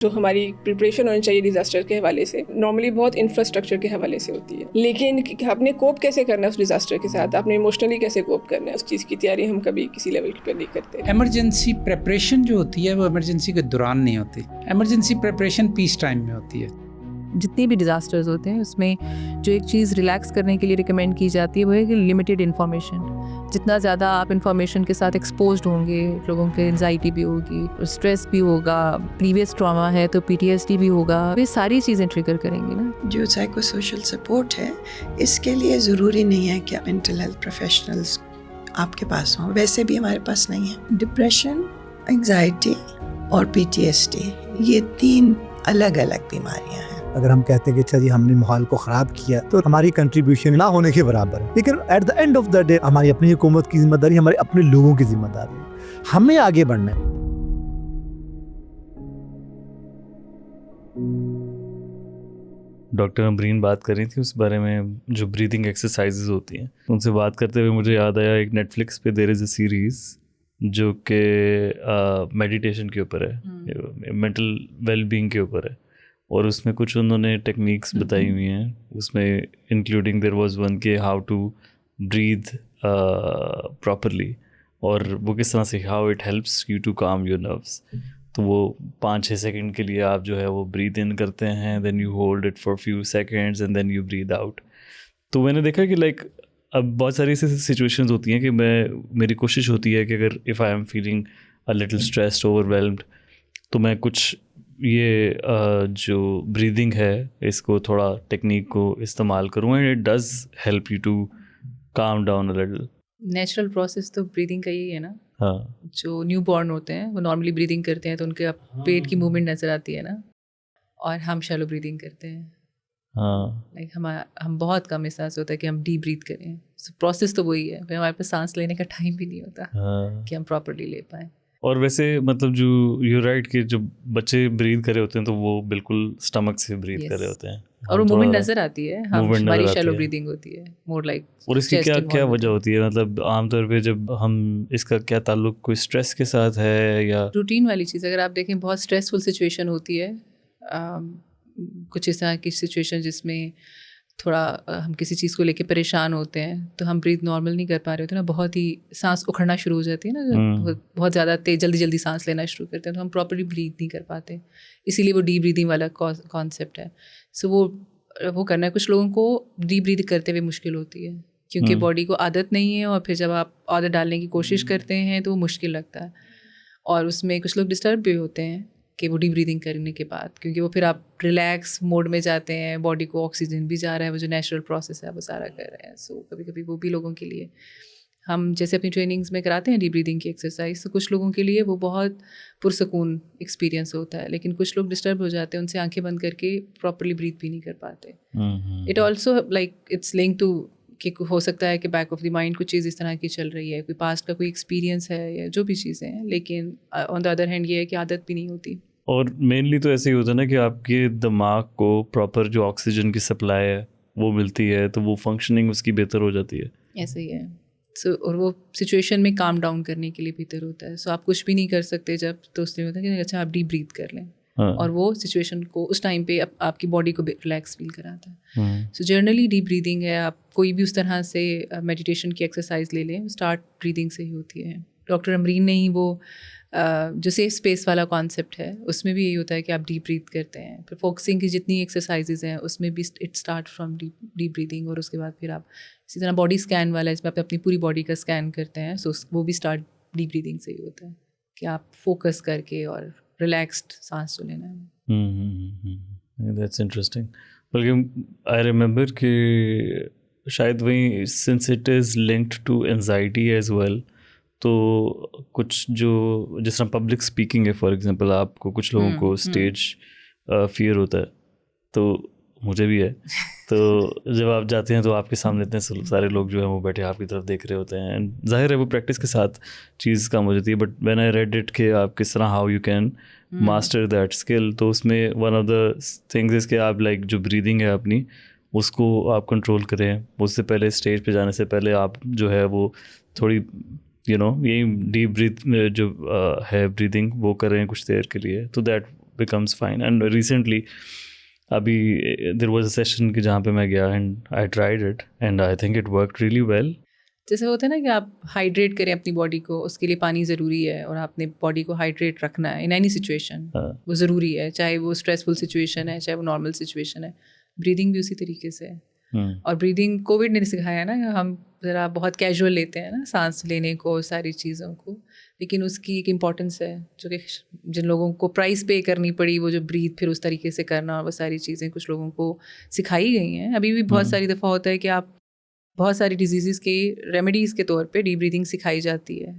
जो हमारी प्रिपरेशन होनी चाहिए डिज़ास्टर के हवाले से नॉर्मली बहुत इंफ्रास्ट्रक्चर के हवाले से होती है, लेकिन आपने कोप कैसे करना है उस डिज़ास्टर के साथ, आपने इमोशनली कैसे कोप करना है, उस चीज़ की तैयारी हम कभी किसी लेवल पर नहीं करते। इमरजेंसी प्रिपरेशन जो होती है वो इमरजेंसी के दौरान नहीं होती, इमरजेंसी प्रिपरेशन पीस टाइम में होती है। जितनी भी डिज़ास्टर्स होते हैं उसमें जो एक चीज़ रिलैक्स करने के लिए रिकमेंड की जाती है वो है कि लिमिटेड इन्फॉर्मेशन। जितना ज़्यादा आप इन्फॉर्मेशन के साथ एक्सपोज्ड होंगे, लोगों के एंजाइटी भी होगी, स्ट्रेस भी होगा, प्रीवियस ट्रॉमा है तो PTSD भी होगा, ये सारी चीज़ें ट्रिगर करेंगी ना। जो साइको सोशल सपोर्ट है इसके लिए ज़रूरी नहीं है कि मेंटल हेल्थ प्रोफेशनल्स आपके पास हों, वैसे भी हमारे पास नहीं है। डिप्रेशन, एंजाइटी और PTSD ये 3 अलग अलग बीमारियां हैं। अगर हम कहते हैं कि अच्छा जी हमने माहौल को ख़राब किया तो हमारी कंट्रीब्यूशन ना होने के बराबर है, लेकिन eight the end of the day हमारी अपनी हुकूमत की जिम्मेदारी, हमारे अपने लोगों की जिम्मेदारी है, हमें आगे बढ़ना है। डॉक्टर अमरीन बात कर रही थी उस बारे में जो ब्रीदिंग एक्सरसाइजेज होती हैं, उनसे बात करते हुए मुझे याद आया एक नेटफ्लिक्स पे देयर इज़ अ सीरीज़ जो कि मेडिटेशन के ऊपर है, मेंटल वेलबींग के ऊपर है, और उसमें कुछ उन्होंने टेक्निक्स बताई हुई हैं, उसमें इंक्लूडिंग देयर वाज वन के हाउ टू ब्रीथ प्रॉपरली, और वो किस तरह से how it helps you to calm your nerves. तो वो 5-6 सेकंड के लिए आप जो है वो ब्रीथ इन करते हैं, then you hold it for few seconds and then you breathe out. तो मैंने देखा कि लाइक अब बहुत सारी ऐसी सिचुएशंस होती हैं कि मेरी कोशिश होती है कि अगर if I am feeling a little stressed, overwhelmed, तो मैं कुछ ये जो ब्रीदिंग है इसको थोड़ा टेक्निक को इस्तेमाल करूँ, and it does help you to calm down a little. Natural process तो ब्रीदिंग का ही है ना। हाँ, जो न्यू बॉर्न होते हैं वो नॉर्मली ब्रीदिंग करते हैं तो उनके पेट की मूवमेंट नज़र आती है ना, और हम शैलो ब्रीदिंग करते हैं। हाँ, लाइक हम बहुत कम एहसास होता है कि हम डीप ब्रीथ करें। सो प्रोसेस तो वही है, फिर हमारे पास सांस लेने का टाइम भी नहीं होता हाँ। कि हम प्रॉपरली ले पाएँ। और वैसे मतलब जो यू राइट कि जब बच्चे ब्रीथ कर रहे होते हैं तो वो बिल्कुल स्टमक से ब्रीथ कर रहे होते हैं, और वो हम मूवमेंट थोड़ा नज़र आती है, movement हमारी नज़र आती शैलो है। ब्रीदिंग होती है मोर लाइक। और इसकी क्या वजह होती है, मतलब आमतौर पे जब हम इसका क्या ताल्लुक कोई स्ट्रेस के साथ है या रूटीन वाली चीज़? अगर आप देखें बहुत स्ट्रेसफुल सिचुएशन होती है, कुछ इस तरह की सिचुएशन जिसमें थोड़ा हम किसी चीज़ को लेके परेशान होते हैं तो हम ब्रीथ नॉर्मल नहीं कर पा रहे होते ना, बहुत ही सांस उखड़ना शुरू हो जाती है ना, जब बहुत ज़्यादा जल्दी जल्दी सांस लेना शुरू करते हैं तो हम प्रॉपरली ब्रीथ नहीं कर पाते, इसीलिए वो डीप ब्रीदिंग वाला कॉन्सेप्ट है। सो वो करना है। कुछ लोगों को डीप ब्रीथ करते हुए मुश्किल होती है क्योंकि बॉडी को आदत नहीं है, और फिर जब आप आदत डालने की कोशिश करते हैं तो वो मुश्किल लगता है, और उसमें कुछ लोग डिस्टर्ब भी होते हैं कि वो डीप ब्रीदिंग करने के बाद, क्योंकि वो फिर आप रिलैक्स मोड में जाते हैं, बॉडी को ऑक्सीजन भी जा रहा है, वो जो नेचुरल प्रोसेस है वो सारा कर रहे हैं। सो कभी कभी वो भी लोगों के लिए, हम जैसे अपनी ट्रेनिंग्स में कराते हैं डीप ब्रीदिंग की एक्सरसाइज, तो कुछ लोगों के लिए वो बहुत पुरसकून एक्सपीरियंस होता है, लेकिन कुछ लोग डिस्टर्ब हो जाते हैं, उनसे आंखें बंद करके प्रॉपरली ब्रीथ भी नहीं कर पाते। It also like it's link to कि हो सकता है कि बैक ऑफ द माइंड कुछ चीज़ इस तरह की चल रही है, कोई पास्ट का कोई एक्सपीरियंस है या जो भी चीज़ें हैं, लेकिन ऑन द अदर हैंड ये है कि आदत भी नहीं होती। और मेनली तो ऐसे ही होता है ना कि आपके दिमाग को प्रॉपर जो ऑक्सीजन की सप्लाई है वो मिलती है, तो वो फंक्शनिंग उसकी बेहतर हो जाती है। ऐसे ही है। सो और वो सिचुएशन में काम डाउन करने के लिए बेहतर होता है। सो आप कुछ भी नहीं कर सकते जब, तो उसमें होता है कि अच्छा आप डीप ब्रीथ कर लें, और वो सिचुएशन को उस टाइम पे आपकी बॉडी को रिलैक्स फील कराता है। सो जनरली डीप ब्रीदिंग है, आप कोई भी उस तरह से मेडिटेशन की एक्सरसाइज ले लें, स्टार्ट ब्रीदिंग से ही होती है। डॉक्टर अमरीन ने ही वो जो सेफ स्पेस वाला कॉन्सेप्ट है उसमें भी यही होता है कि आप डीप ब्रीथ करते हैं। फिर फोकसिंग की जितनी एक्सरसाइजेज हैं उसमें भी it start from deep breathing, और उसके बाद फिर आप इसी तरह बॉडी स्कैन वाला इसमें आप अपनी पूरी बॉडी का स्कैन करते हैं, सो वो भी स्टार्ट डीप ब्रीदिंग से ही होता है कि आप फोकस करके और रिलैक्स्ड सांस तो लेना है। That's interesting. बल्कि आई रिमेंबर कि शायद वही since it is linked to anxiety as well, तो कुछ जो जिस तरह पब्लिक स्पीकिंग है फॉर एग्जांपल, आपको कुछ लोगों को स्टेज फियर होता है, तो मुझे भी है। तो जब आप जाते हैं तो आपके सामने इतने सारे लोग जो हैं वो बैठे आपकी तरफ देख रहे होते हैं, एंड जाहिर है वो प्रैक्टिस के साथ चीज़ कम हो जाती है, but when I read it कि आप किस तरह how you can master that skill, तो उसमें one of the things is कि आप लाइक जो ब्रीदिंग है अपनी उसको आप कंट्रोल करें। उससे पहले स्टेज पे जाने से पहले आप जो है वो थोड़ी यही डीप ब्रीथ जो है ब्रीदिंग वो करें कुछ देर के लिए, तो that becomes fine. And recently अभी there was a session कि जहाँ पे मैं गया and I tried it and I think it worked really well. जैसे होता है ना कि आप हाइड्रेट करें अपनी बॉडी को, उसके लिए पानी ज़रूरी है और आपने बॉडी को हाइड्रेट रखना है इन एनी सिचुएशन, वो ज़रूरी है, चाहे वो स्ट्रेसफुल सिचुएशन है चाहे वो नॉर्मल सिचुएशन है। ब्रीदिंग भी उसी तरीके से है। और ब्रीदिंग कोविड ने सिखाया ना, हम ज़रा बहुत कैजुअल लेते हैं ना सांस लेने को, सारी चीज़ों को, लेकिन उसकी एक इम्पॉर्टेंस है जो कि जिन लोगों को प्राइस पे करनी पड़ी, वो जो ब्रीथ फिर उस तरीके से करना और वो सारी चीज़ें कुछ लोगों को सिखाई गई हैं। अभी भी बहुत सारी दफ़ा होता है कि आप बहुत सारी डिजीज़ के रेमेडीज़ के तौर पे डीप ब्रीदिंग सिखाई जाती है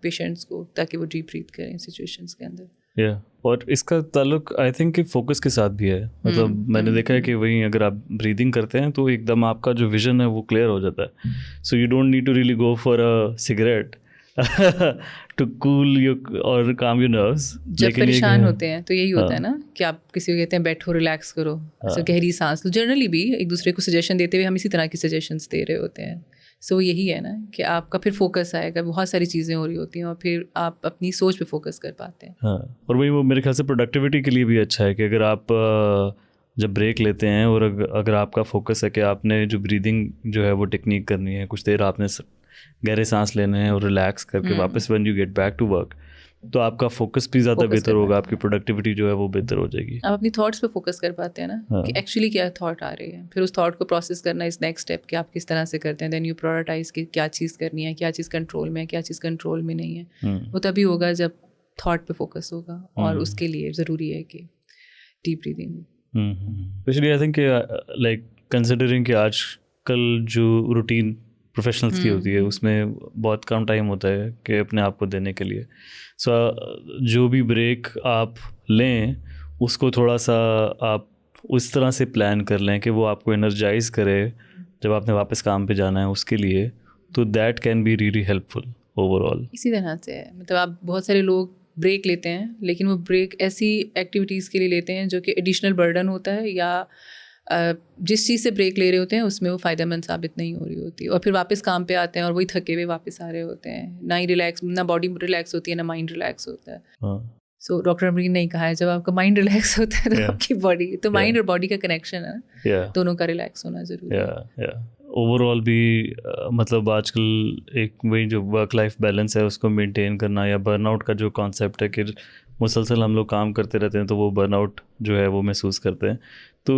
पेशेंट्स को, ताकि वो डीप ब्रीथ करें सिचुएशंस के अंदर। और इसका ताल्लुक आई थिंक कि फोकस के साथ भी है। मतलब मैंने देखा है कि वहीं अगर आप ब्रीदिंग करते हैं तो एकदम आपका जो विजन है वो क्लियर हो जाता है। So you don't need to really go for a cigarette to cool your और काम योर नर्व्स। जब परेशान होते हैं तो यही होता है ना कि आप किसी को कहते हैं बैठो रिलैक्स करो, गहरी सांस लो। जनरली भी एक दूसरे को सजेशन देते हुए हम इसी तरह की सजेशंस दे रहे होते हैं। सो यही है ना कि आपका फिर फोकस आएगा, बहुत सारी चीज़ें हो रही होती हैं और फिर आप अपनी सोच पे फोकस कर पाते हैं। हाँ, और वही वो मेरे ख्याल से प्रोडक्टिविटी के लिए भी अच्छा है कि अगर आप जब ब्रेक लेते हैं और अगर आपका फोकस है कि आपने जो ब्रीदिंग जो है वो टेक्निक करनी है, कुछ देर आपने गहरे सांस लेने हैं और रिलैक्स करके वापस when you get back to work, तो आपका फोकस भी ज़्यादा बेहतर होगा, आपकी प्रोडक्टिविटी जो है वो बेहतर हो जाएगी। आप अपनी थॉट्स पे फोकस कर पाते हैं ना कि एक्चुअली क्या थॉट आ रही है, फिर उस थॉट को प्रोसेस करना इस नेक्स्ट स्टेप कि आप किस तरह से करते हैं। देन यू प्रायोरिटाइज कि क्या चीज़ करनी है, क्या चीज़ कंट्रोल में है, क्या चीज़ कंट्रोल में नहीं है। वो तभी होगा जब थॉट पे फोकस होगा और उसके लिए ज़रूरी है कि deep breathing. Specially I think like considering कि आजकल जो रूटीन प्रोफेशनल्स की होती है उसमें बहुत कम टाइम होता है कि अपने आप को देने के लिए। सो जो भी ब्रेक आप लें उसको थोड़ा सा आप उस तरह से प्लान कर लें कि वो आपको एनर्जाइज करे जब आपने वापस काम पे जाना है उसके लिए, तो that can be really helpful overall. इसी तरह से है, मतलब आप बहुत सारे लोग ब्रेक लेते हैं लेकिन वो ब्रेक ऐसी एक्टिविटीज़ के लिए लेते हैं जो कि एडिशनल बर्डन होता है या जिस चीज़ से ब्रेक ले रहे होते हैं उसमें वो फ़ायदेमंद साबित नहीं हो रही होती, और फिर वापस काम पे आते हैं और वही थके हुए वापस आ रहे होते हैं। ना ही रिलैक्स, ना बॉडी रिलैक्स होती है, ना माइंड रिलैक्स होता है। सो डॉक्टर अमरीन ने कहा है जब आपका माइंड रिलैक्स होता है तो आपकी बॉडी, तो माइंड और बॉडी का कनेक्शन है, दोनों का रिलैक्स होना ज़रूरी है। ओवरऑल भी मतलब आजकल एक वही जो वर्क लाइफ बैलेंस है उसको मेंटेन करना, या बर्नआउट का जो कॉन्सेप्ट है कि मुसलसल हम लोग काम करते रहते हैं तो वो बर्नआउट जो है वो महसूस करते हैं। तो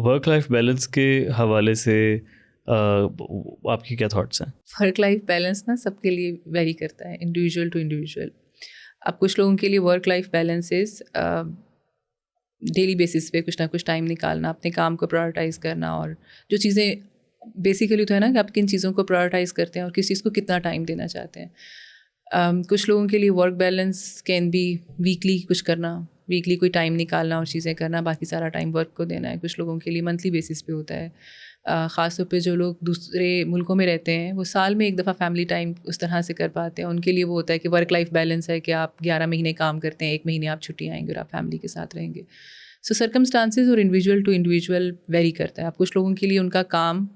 वर्क लाइफ बैलेंस के हवाले से आपकी क्या थॉट्स हैं? वर्क लाइफ बैलेंस ना सबके लिए वेरी करता है, इंडिविजुअल टू इंडिविजुअल। अब कुछ लोगों के लिए work life balance is daily basis पे कुछ ना कुछ टाइम निकालना, अपने काम को प्रायोरिटाइज़ करना, और जो चीज़ें बेसिकली तो है ना कि आप किन चीज़ों को प्रायोरिटाइज़ करते हैं और किस चीज़ को कितना टाइम देना चाहते हैं। कुछ लोगों के लिए work balance can be weekly कुछ करना, वीकली कोई टाइम निकालना और चीज़ें करना, बाकी सारा टाइम वर्क को देना है। कुछ लोगों के लिए मंथली बेसिस पे होता है। ख़ास तौर पे जो लोग दूसरे मुल्कों में रहते हैं वो साल में एक दफ़ा फैमिली टाइम उस तरह से कर पाते हैं। उनके लिए वो होता है कि वर्क लाइफ बैलेंस है कि आप 11 महीने काम करते हैं, 1 महीने आप छुट्टी आएंगे और आप फैमिली के साथ रहेंगे। सो सर्कमस्टांसेस और इंडिविजुअल टू इंडिविजुअल वेरी करता है। आप कुछ लोगों के लिए उनका काम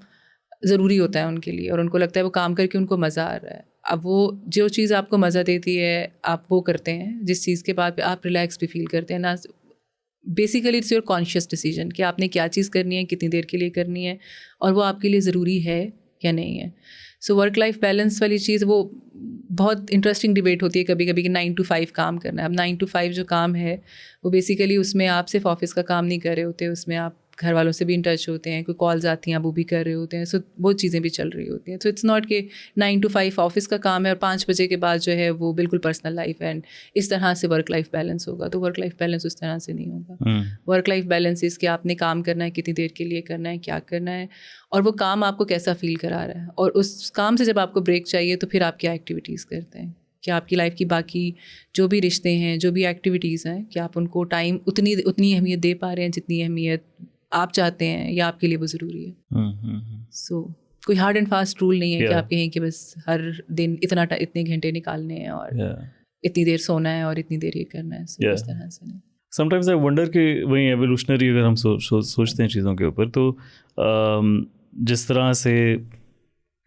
ज़रूरी होता है उनके लिए, और उनको लगता है वो काम करके उनको मज़ा आ रहा है। अब वो जो चीज़ आपको मज़ा देती है आप वो करते हैं, जिस चीज़ के बाद आप रिलैक्स भी फील करते हैं ना। Basically it's your conscious decision कि आपने क्या चीज़ करनी है, कितनी देर के लिए करनी है, और वो आपके लिए ज़रूरी है या नहीं है। सो वर्क लाइफ बैलेंस वाली चीज़ वो बहुत इंटरेस्टिंग डिबेट होती है कभी कभी कि 9 to 5 काम करना है। अब 9 to 5 जो काम है वो बेसिकली उसमें आप सिर्फ ऑफिस का काम नहीं कर रहे होते, उसमें आप घर वालों से भी इन टच होते हैं, कोई कॉल्स आती हैं वो भी कर रहे होते हैं। सो वो चीज़ें भी चल रही होती हैं। सो इट्स नॉट कि 9 to 5 ऑफिस का काम है और 5 बजे के बाद जो है वो बिल्कुल पर्सनल लाइफ है, एंड इस तरह से वर्क लाइफ बैलेंस होगा। तो वर्क लाइफ बैलेंस उस तरह से नहीं होगा। वर्क लाइफ बैलेंस इसके आपने काम करना है, कितनी देर के लिए करना है, क्या करना है, और वो काम आपको कैसा फील करा रहा है, और उस काम से जब आपको ब्रेक चाहिए तो फिर आप क्या एक्टिविटीज़ करते हैं, कि आपकी लाइफ की बाकी जो भी रिश्ते हैं, जो भी एक्टिविटीज़ हैं, कि आप उनको टाइम उतनी अहमियत दे पा रहे हैं जितनी अहमियत आप चाहते हैं या आपके लिए वो ज़रूरी है। सो कोई हार्ड एंड फास्ट रूल नहीं है कि आप कहें कि बस हर दिन इतने घंटे निकालने हैं और इतनी देर सोना है और इतनी देर ये करना है। So इस तरह से नहीं। समटाइम्स आई वंडर कि वही एवोल्यूशनरी अगर हम सोचते हैं चीज़ों के ऊपर, तो जिस तरह से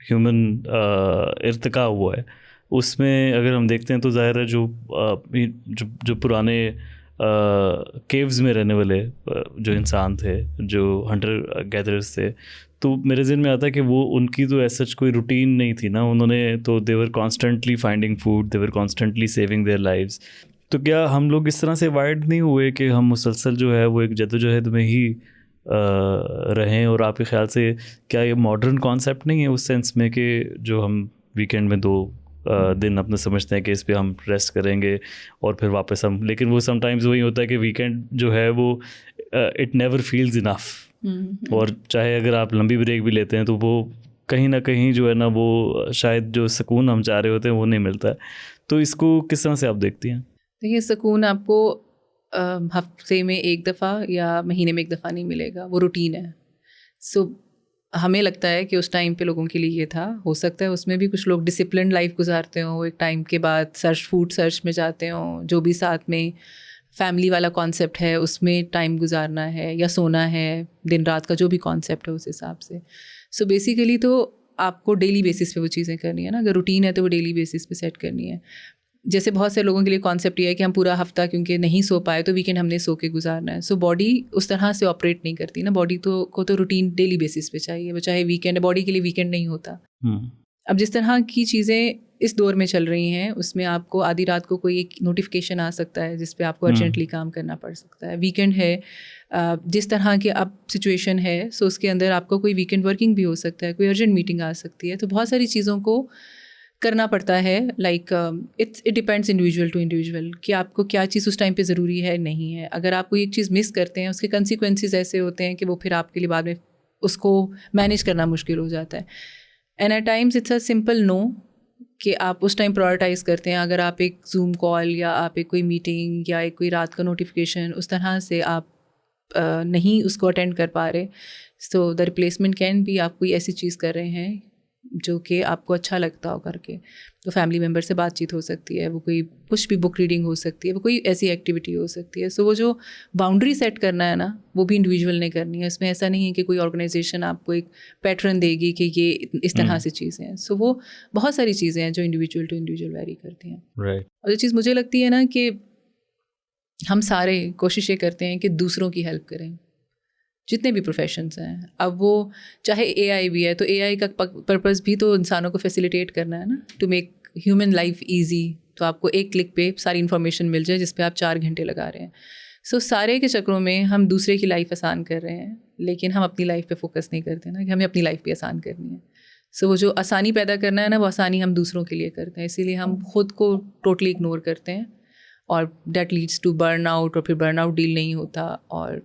ह्यूमन इर्तिका हुआ है उसमें अगर हम देखते हैं तो ज़ाहिर है जो पुराने केव्स में रहने वाले जो इंसान थे, जो हंटर गैदरर्स थे, तो मेरे ज़हन में आता है कि वो उनकी तो ऐसा कोई रूटीन नहीं थी ना, उन्होंने तो they were constantly finding food, they were constantly saving their lives. तो क्या हम लोग इस तरह से वायर्ड नहीं हुए कि हम मुसलसल जो है वो एक जद्दोजहद में ही रहें? और आपके ख्याल से क्या ये मॉडर्न कॉन्सेप्ट नहीं है उस सेंस में कि जो हम वीकेंड में 2 दिन अपने समझते हैं कि इस पे हम रेस्ट करेंगे और फिर वापस हम, लेकिन वो समटाइम्स वही होता है कि वीकेंड जो है वो इट नेवर फील्स इनफ, और चाहे अगर आप लंबी ब्रेक भी लेते हैं तो वो कहीं ना कहीं जो है ना वो शायद जो सुकून हम चाह रहे होते हैं वो नहीं मिलता है। तो इसको किस तरह से आप देखती हैं? देखिए, सुकून आपको हफ्ते में 1 दफ़ा या महीने में 1 दफ़ा नहीं मिलेगा, वो रूटीन है। सो हमें लगता है कि उस टाइम पे लोगों के लिए ये था, हो सकता है उसमें भी कुछ लोग डिसिप्लिन लाइफ गुजारते हों, एक टाइम के बाद फूड सर्च में जाते हों, जो भी साथ में फैमिली वाला कॉन्सेप्ट है उसमें टाइम गुजारना है या सोना है, दिन रात का जो भी कॉन्सेप्ट है उस हिसाब से। सो बेसिकली तो आपको डेली बेसिस पे वो चीज़ें करनी है ना, अगर रूटीन है तो वो डेली बेसिस पे सेट करनी है। जैसे बहुत से लोगों के लिए कॉन्सेप्ट ये है कि हम पूरा हफ्ता क्योंकि नहीं सो पाए तो वीकेंड हमने सो के गुजारना है। सो बॉडी उस तरह से ऑपरेट नहीं करती ना, बॉडी को तो रूटीन डेली बेसिस पे चाहिए, वो चाहे वीकेंड, बॉडी के लिए वीकेंड नहीं होता। अब जिस तरह की चीज़ें इस दौर में चल रही हैं उसमें आपको आधी रात को कोई एक नोटिफिकेशन आ सकता है जिस पे आपको अर्जेंटली काम करना पड़ सकता है। वीकेंड है, जिस तरह की अब सिचुएशन है सो उसके अंदर आपको कोई वीकेंड वर्किंग भी हो सकता है, कोई अर्जेंट मीटिंग आ सकती है, तो बहुत सारी चीज़ों को करना पड़ता है। Like it depends individual to individual कि आपको क्या चीज़ उस टाइम पे ज़रूरी है नहीं है। अगर आप कोई एक चीज़ मिस करते हैं उसके कंसिक्वेंसेस ऐसे होते हैं कि वो फिर आपके लिए बाद में उसको मैनेज करना मुश्किल हो जाता है। And at times it's a simple no कि आप उस टाइम प्रायोरिटाइज़ करते हैं। अगर आप एक जूम कॉल या आप एक कोई मीटिंग या एक कोई रात का नोटिफिकेशन उस तरह से आप नहीं उसको अटेंड कर पा रहे, so the replacement can be आप कोई ऐसी चीज़ कर रहे हैं जो कि आपको अच्छा लगता हो करके, तो फैमिली मेम्बर से बातचीत हो सकती है, वो कोई कुछ भी बुक रीडिंग हो सकती है, वो कोई ऐसी एक्टिविटी हो सकती है। सो वो जो बाउंड्री सेट करना है ना वो भी इंडिविजुअल ने करनी है। इसमें ऐसा नहीं है कि कोई ऑर्गेनाइजेशन आपको एक पैटर्न देगी कि ये इस तरह से चीज़ें हैं। सो वो बहुत सारी चीज़ें हैं जो इंडिविजुअल टू इंडिविजुअल वेरी करती हैं। राइट। और जो चीज़ मुझे लगती है ना कि हम सारे कोशिश ये करते हैं कि दूसरों की हेल्प करें, जितने भी प्रोफेशंस हैं। अब वो चाहे एआई भी है तो एआई का पर्पस भी तो इंसानों को फैसिलिटेट करना है ना, to make human life easy. तो आपको एक क्लिक पे सारी इन्फॉर्मेशन मिल जाए जिस पे आप 4 घंटे लगा रहे हैं। सो सारे के चक्रों में हम दूसरे की लाइफ आसान कर रहे हैं, लेकिन हम अपनी लाइफ पे फोकस नहीं करते ना कि हमें अपनी लाइफ भी आसान करनी है। सो वो जो आसानी पैदा करना है ना वो आसानी हम दूसरों के लिए करते हैं, इसीलिए हम खुद को टोटली इग्नोर करते हैं और that leads to burn out. और फिर बर्न आउट डील नहीं होता और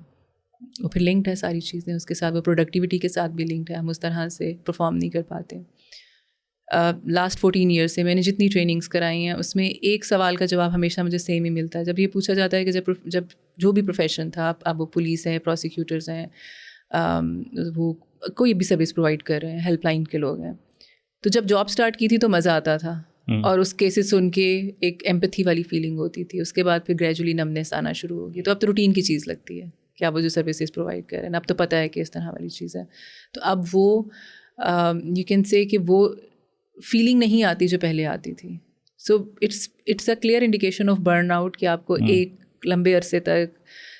वो फिर लिंक्ड है सारी चीज़ें उसके साथ, वो प्रोडक्टिविटी के साथ भी लिंक्ड है, हम उस तरह से परफॉर्म नहीं कर पाते। लास्ट 14 ईयर से मैंने जितनी ट्रेनिंग्स कराई हैं उसमें एक सवाल का जवाब हमेशा मुझे सेम ही मिलता है। जब ये पूछा जाता है कि जब जो भी प्रोफेशन था, अब वो पुलिस है, प्रोसिक्यूटर्स हैं, वो कोई भी सर्विस प्रोवाइड कर रहे हैं, हेल्पलाइन के लोग हैं, तो जब जॉब स्टार्ट की थी तो मज़ा आता था और उस केसेस सुन के एक एम्पैथी वाली फीलिंग होती थी। उसके बाद फिर ग्रेजुअली नमनेस आना शुरू होगी, तो अब तो रूटीन की चीज़ लगती है क्या वो जो सर्विसेज प्रोवाइड कर रहे हैं, अब तो पता है कि इस तरह वाली चीज़ है। तो अब वो यू कैन से कि वो फीलिंग नहीं आती जो पहले आती थी। So it's a clear indication of burn out कि आपको एक लंबे अरसे तक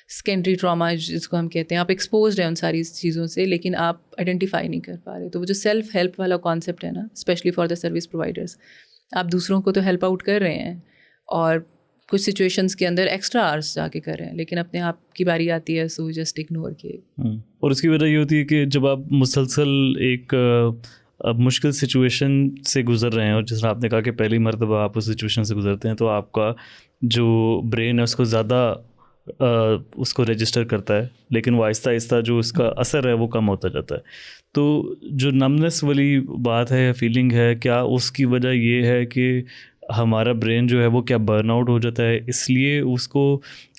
सेकेंडरी ट्रॉमा जिसको हम कहते हैं, आप एक्सपोज्ड हैं उन सारी चीज़ों से, लेकिन आप आइडेंटिफाई नहीं कर पा रहे। तो वो जो सेल्फ हेल्प वाला कॉन्सेप्ट है ना, specially for the service providers, आप दूसरों को तो हेल्प आउट कर रहे हैं और कुछ सिचुएशंस के अंदर एक्स्ट्रा आवर्स जाके कर रहे हैं, लेकिन अपने आप की बारी आती है सो जस्ट इग्नोर किए। और उसकी वजह ये होती है कि जब आप मुसलसल एक मुश्किल सिचुएशन से गुजर रहे हैं, और जिस तरह आपने कहा कि पहली मर्तबा आप उस सिचुएशन से गुजरते हैं तो आपका जो ब्रेन है उसको ज़्यादा उसको रजिस्टर करता है, लेकिन वो आहिस्ता आहिस्ता जो उसका असर है वो कम होता जाता है। तो जो नमनेस वाली बात है या फीलिंग है, क्या उसकी वजह ये है कि हमारा ब्रेन जो है वो क्या बर्नआउट हो जाता है इसलिए उसको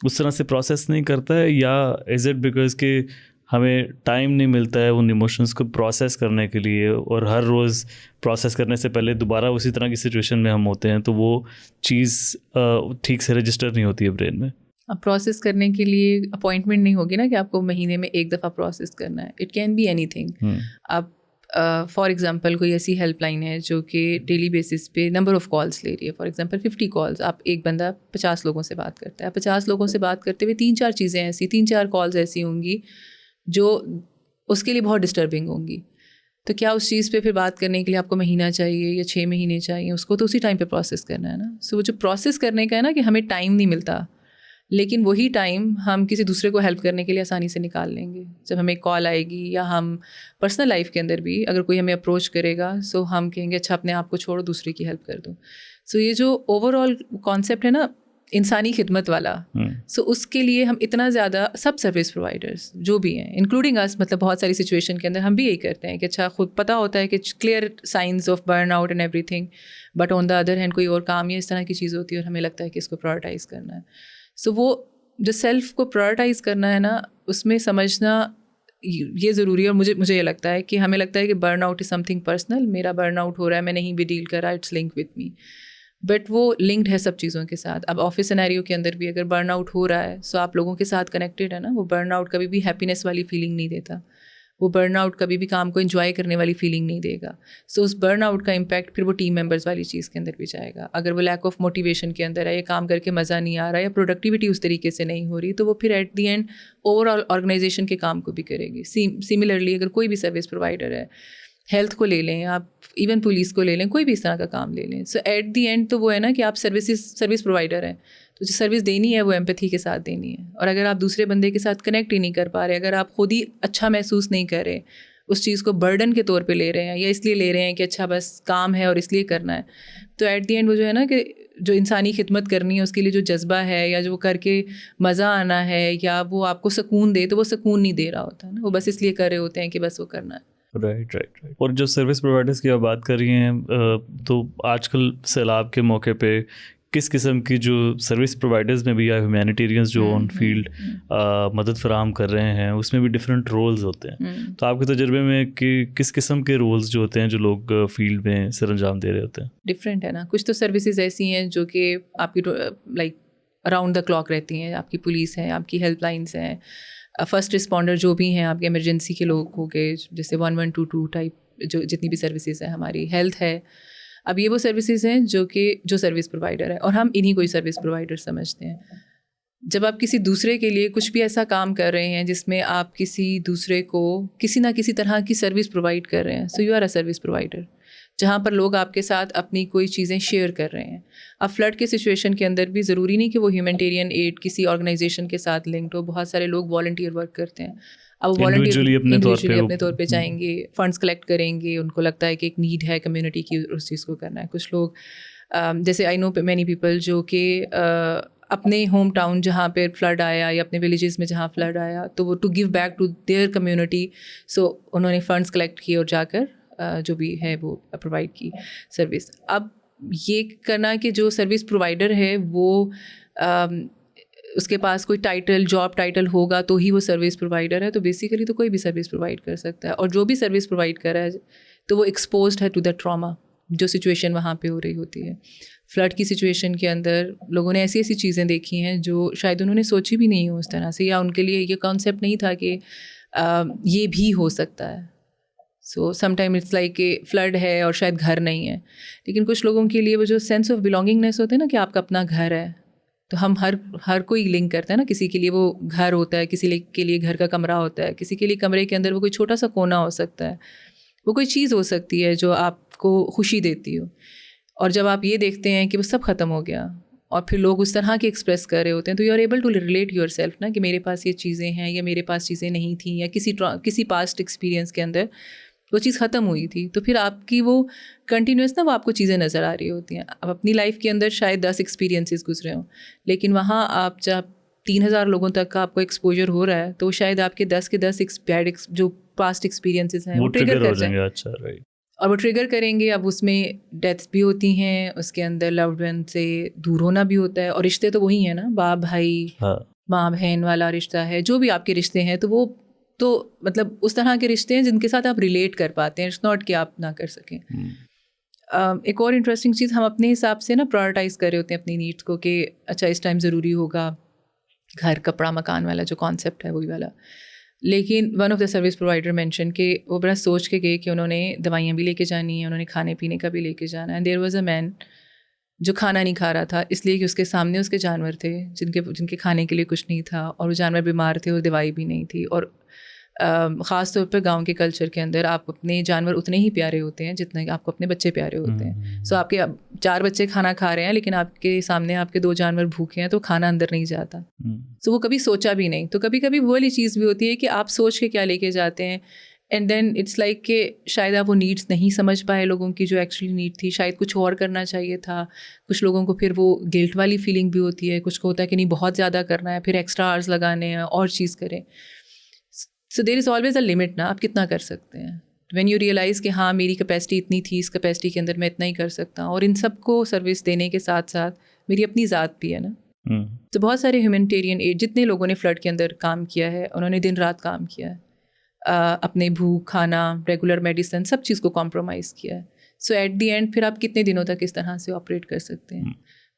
उस तरह से प्रोसेस नहीं करता है, या इज़ इट बिकॉज कि हमें टाइम नहीं मिलता है उन इमोशंस को प्रोसेस करने के लिए, और हर रोज़ प्रोसेस करने से पहले दोबारा उसी तरह की सिचुएशन में हम होते हैं तो वो चीज़ ठीक से रजिस्टर नहीं होती है ब्रेन में। अब प्रोसेस करने के लिए अपॉइंटमेंट नहीं होगी ना कि आपको महीने में 1 दफ़ा प्रोसेस करना है। It can be anything. अब फॉर एग्ज़ाम्पल कोई ऐसी हेल्पलाइन है जो कि डेली बेसिस पे नंबर ऑफ़ कॉल्स ले रही है, फॉर एग्ज़ाम्पल 50 कॉल्स, आप एक बंदा 50 लोगों से बात करता है, 50 लोगों से बात करते हुए 3-4 चीज़ें ऐसी, 3-4 कॉल्स ऐसी होंगी जो उसके लिए बहुत डिस्टर्बिंग होंगी। तो क्या उस चीज़ पे फिर बात करने के लिए आपको महीना चाहिए या 6 महीने चाहिए? उसको तो उसी टाइम पे प्रोसेस करना है ना। सो वो जो प्रोसेस करने का है ना, कि हमें टाइम नहीं मिलता, लेकिन वही टाइम हम किसी दूसरे को हेल्प करने के लिए आसानी से निकाल लेंगे। जब हमें कॉल आएगी या हम पर्सनल लाइफ के अंदर भी अगर कोई हमें अप्रोच करेगा, सो हम कहेंगे अच्छा अपने आप को छोड़ो, दूसरे की हेल्प कर दो। सो ये जो ओवरऑल कॉन्सेप्ट है ना इंसानी खिदमत वाला, सो उसके लिए हम इतना ज़्यादा सब सर्विस प्रोवाइडर्स जो भी हैं इंक्लूडिंग अस, मतलब बहुत सारी सिचुएशन के अंदर हम भी यही करते हैं कि अच्छा खुद पता होता है कि clear signs of burn out and everything, but on the other hand कोई और काम या इस तरह की चीज़ होती है और हमें लगता है कि इसको प्रायोरिटाइज़ करना है। सो वो जो सेल्फ को प्रायोरिटाइज़ करना है ना, उसमें समझना ये ज़रूरी है। और मुझे ये लगता है कि हमें लगता है कि burn out is something personal, मेरा बर्न आउट हो रहा है, मैं नहीं भी डील कर रहा, it's link with me, but वो लिंक्ड है सब चीज़ों के साथ। अब ऑफिस सिनेरियो के अंदर भी अगर बर्न आउट हो रहा है, सो आप लोगों के साथ कनेक्टेड है ना। वो बर्न आउट कभी भी हैप्पीनेस वाली फीलिंग नहीं देता, वो बर्न आउट कभी भी काम को एंजॉय करने वाली फीलिंग नहीं देगा। सो उस बर्न आउट का इम्पैक्ट फिर वो टीम मेंबर्स वाली चीज़ के अंदर भी जाएगा। अगर वो लैक ऑफ मोटिवेशन के अंदर है, या काम करके मज़ा नहीं आ रहा, या प्रोडक्टिविटी उस तरीके से नहीं हो रही, तो वो फिर at the end overall organisation के काम को भी करेगी। सिमिलरली अगर कोई भी सर्विस प्रोवाइडर है, हेल्थ को ले लें आप, इवन पुलिस को ले लें, कोई भी इस तरह का काम ले लें, सो एट दी एंड तो वो है ना कि आप सर्विस प्रोवाइडर हैं, तो जो सर्विस देनी है वो एम्पैथी के साथ देनी है। और अगर आप दूसरे बंदे के साथ कनेक्ट ही नहीं कर पा रहे, अगर आप खुद ही अच्छा महसूस नहीं कर रहे, उस चीज़ को बर्डन के तौर पे ले रहे हैं, या इसलिए ले रहे हैं कि अच्छा बस काम है और इसलिए करना है, तो एट दी एंड वो जो है ना कि जो इंसानी खिदमत करनी है उसके लिए जो जज्बा है, या जो वो करके मज़ा आना है, या वो आपको सुकून दे, तो वो सुकून नहीं दे रहा होता ना, वो बस इसलिए कर रहे होते हैं कि बस वो करना है। राइट। और जो सर्विस प्रोवाइडर्स की आप बात कर रही हैं, तो आजकल सैलाब के मौके पे किस किस्म की जो सर्विस प्रोवाइडर्स में भी या ह्यूमैनिटेरियंस जो ऑन फील्ड मदद फराहम कर रहे हैं, उसमें भी डिफरेंट रोल्स होते हैं। तो आपके तजुर्बे में कि किस किस्म के रोल्स जो होते हैं जो लोग फील्ड में सर अंजाम दे रहे होते हैं? डिफरेंट है ना। कुछ तो सर्विसेज ऐसी हैं जो कि आपकी लाइक अराउंड द क्लॉक रहती हैं, आपकी पुलिस है, आपकी हेल्पलाइंस हैं, फर्स्ट रिस्पॉन्डर जो भी हैं, आपके इमरजेंसी के लोग हो गए, जैसे 1122 टाइप जो जितनी भी सर्विसेज हैं, हमारी हेल्थ है। अब ये वो सर्विसेज हैं जो सर्विस प्रोवाइडर है, और हम इन्हीं को ही सर्विस प्रोवाइडर समझते हैं। जब आप किसी दूसरे के लिए कुछ भी ऐसा काम कर रहे हैं जिसमें आप किसी दूसरे को किसी ना किसी तरह की सर्विस प्रोवाइड कर रहे हैं, so you are a service provider, जहाँ पर लोग आपके साथ अपनी कोई चीज़ें शेयर कर रहे हैं। अब फ्लड के सिचुएशन के अंदर भी ज़रूरी नहीं कि वो ह्यूमैनिटेरियन एड किसी ऑर्गेनाइजेशन के साथ लिंक्ड हो, बहुत सारे लोग वॉलंटियर वर्क करते हैं। अब वॉलंटियर अपने तौर पे जाएंगे, फंड्स कलेक्ट करेंगे, उनको लगता है कि एक नीड है कम्युनिटी की, उस चीज़ को करना है। कुछ लोग जैसे आई नो मैनी पीपल जो कि अपने होम टाउन जहाँ पे फ्लड आया, या अपने विलेजेस में जहाँ फ्लड आया, तो वो to give back to their community, so उन्होंने फ़ंड्स कलेक्ट किए और जाकर जो भी है वो प्रोवाइड की सर्विस। अब ये करना कि जो सर्विस प्रोवाइडर है वो उसके पास कोई टाइटल, जॉब टाइटल होगा तो ही वो सर्विस प्रोवाइडर है, तो बेसिकली तो कोई भी सर्विस प्रोवाइड कर सकता है। और जो भी सर्विस प्रोवाइड कर रहा है तो वो एक्सपोज्ड है टू द ट्रॉमा, जो सिचुएशन वहाँ पे हो रही होती है। फ्लड की सिचुएशन के अंदर लोगों ने ऐसी ऐसी चीज़ें देखी हैं जो शायद उन्होंने सोची भी नहीं हो उस तरह से, या उनके लिए ये कॉन्सेप्ट नहीं था कि ये भी हो सकता है। सो समटाइम इट्स लाइक कि फ्लड है और शायद घर नहीं है, लेकिन कुछ लोगों के लिए वो जो सेंस ऑफ बिलोंगिंगनेस होता है ना कि आपका अपना घर है, तो हम हर कोई लिंक करता है ना। किसी के लिए वो घर होता है, किसी के लिए घर का कमरा होता है, किसी के लिए कमरे के अंदर वो कोई छोटा सा कोना हो सकता है, वो कोई चीज़ हो सकती है जो आपको खुशी देती हो। और जब आप ये देखते हैं कि वो सब ख़त्म हो गया और फिर लोग उस तरह के एक्सप्रेस कर रहे होते हैं, तो you are able to relate yourself ना कि मेरे पास ये चीज़ें हैं या मेरे पास चीज़ें नहीं थी, या किसी पास्ट एक्सपीरियंस के अंदर वो चीज़ ख़त्म हुई थी, तो फिर आपकी वो कंटिन्यूस ना वो आपको चीज़ें नज़र आ रही होती हैं। अब अपनी लाइफ के अंदर शायद 10 एक्सपीरियंसेस गुजरे हों, लेकिन वहाँ आप जब 3000 लोगों तक का आपको एक्सपोजर हो रहा है, तो शायद आपके 10 के 10 बैड जो पास्ट एक्सपीरियंसेस हैं वो ट्रिगर कर जाएंगे। अच्छा, राइट। और वो ट्रिगर करेंगे। अब उसमें डेथ्स भी होती हैं, उसके अंदर लव्ड वन से दूर होना भी होता है, और रिश्ते तो वही हैं ना, बाप भाई, माँ बहन वाला रिश्ता है, जो भी आपके रिश्ते हैं, तो वो तो मतलब उस तरह के रिश्ते हैं जिनके साथ आप रिलेट कर पाते हैं। इट्स नॉट कि आप ना कर सकें। एक और इंटरेस्टिंग चीज़, हम अपने हिसाब से ना प्रायोरिटाइज़ कर रहे होते हैं अपनी नीड्स को कि अच्छा इस टाइम ज़रूरी होगा घर, कपड़ा, मकान वाला जो कॉन्सेप्ट है वही वाला। लेकिन one of the service provider mention कि वो बड़ा सोच के गए कि उन्होंने दवाइयाँ भी लेके जानी है, उन्होंने खाने पीने का भी लेके जाना है। And there was a man जो खाना नहीं खा रहा था इसलिए कि उसके सामने उसके जानवर थे जिनके खाने के लिए कुछ नहीं था, और वो जानवर बीमार थे और दवाई भी नहीं थी। और ख़ास तौर पर गांव के कल्चर के अंदर आप अपने जानवर उतने ही प्यारे होते हैं जितने आपको अपने बच्चे प्यारे होते हैं। सो आपके 4 बच्चे खाना खा रहे हैं लेकिन आपके सामने आपके 2 जानवर भूखे हैं तो खाना अंदर नहीं जाता। सो वो कभी सोचा भी नहीं। तो कभी कभी वो वाली चीज़ भी होती है कि आप सोच के क्या लेके जाते हैं, एंड देन इट्स लाइक कि शायद आप वो नीड्स नहीं समझ पाए लोगों की जो एक्चुअली नीड थी, शायद कुछ और करना चाहिए था। कुछ लोगों को फिर वो गिल्ट वाली फीलिंग भी होती है, कुछ को होता है कि नहीं बहुत ज़्यादा करना है, फिर एक्स्ट्रा आवर्स लगाने हैं और चीज़ करें। So there is always a limit ना, आप कितना कर सकते हैं। व्हेन यू रियलाइज़ कि हाँ मेरी कैपेसिटी इतनी थी, इस कैपेसिटी के अंदर मैं इतना ही कर सकता हूँ। और इन सबको सर्विस देने के साथ साथ मेरी अपनी ज़ात भी है ना। तो बहुत सारे ह्यूमैनिटेरियन एड जितने लोगों ने फ्लड के अंदर काम किया है उन्होंने दिन रात काम किया है, अपने भूख, खाना, रेगुलर मेडिसिन, सब चीज़ को कॉम्प्रोमाइज़ किया है। सो एट दी एंड फिर आप कितने दिनों तक इस तरह से ऑपरेट कर सकते हैं।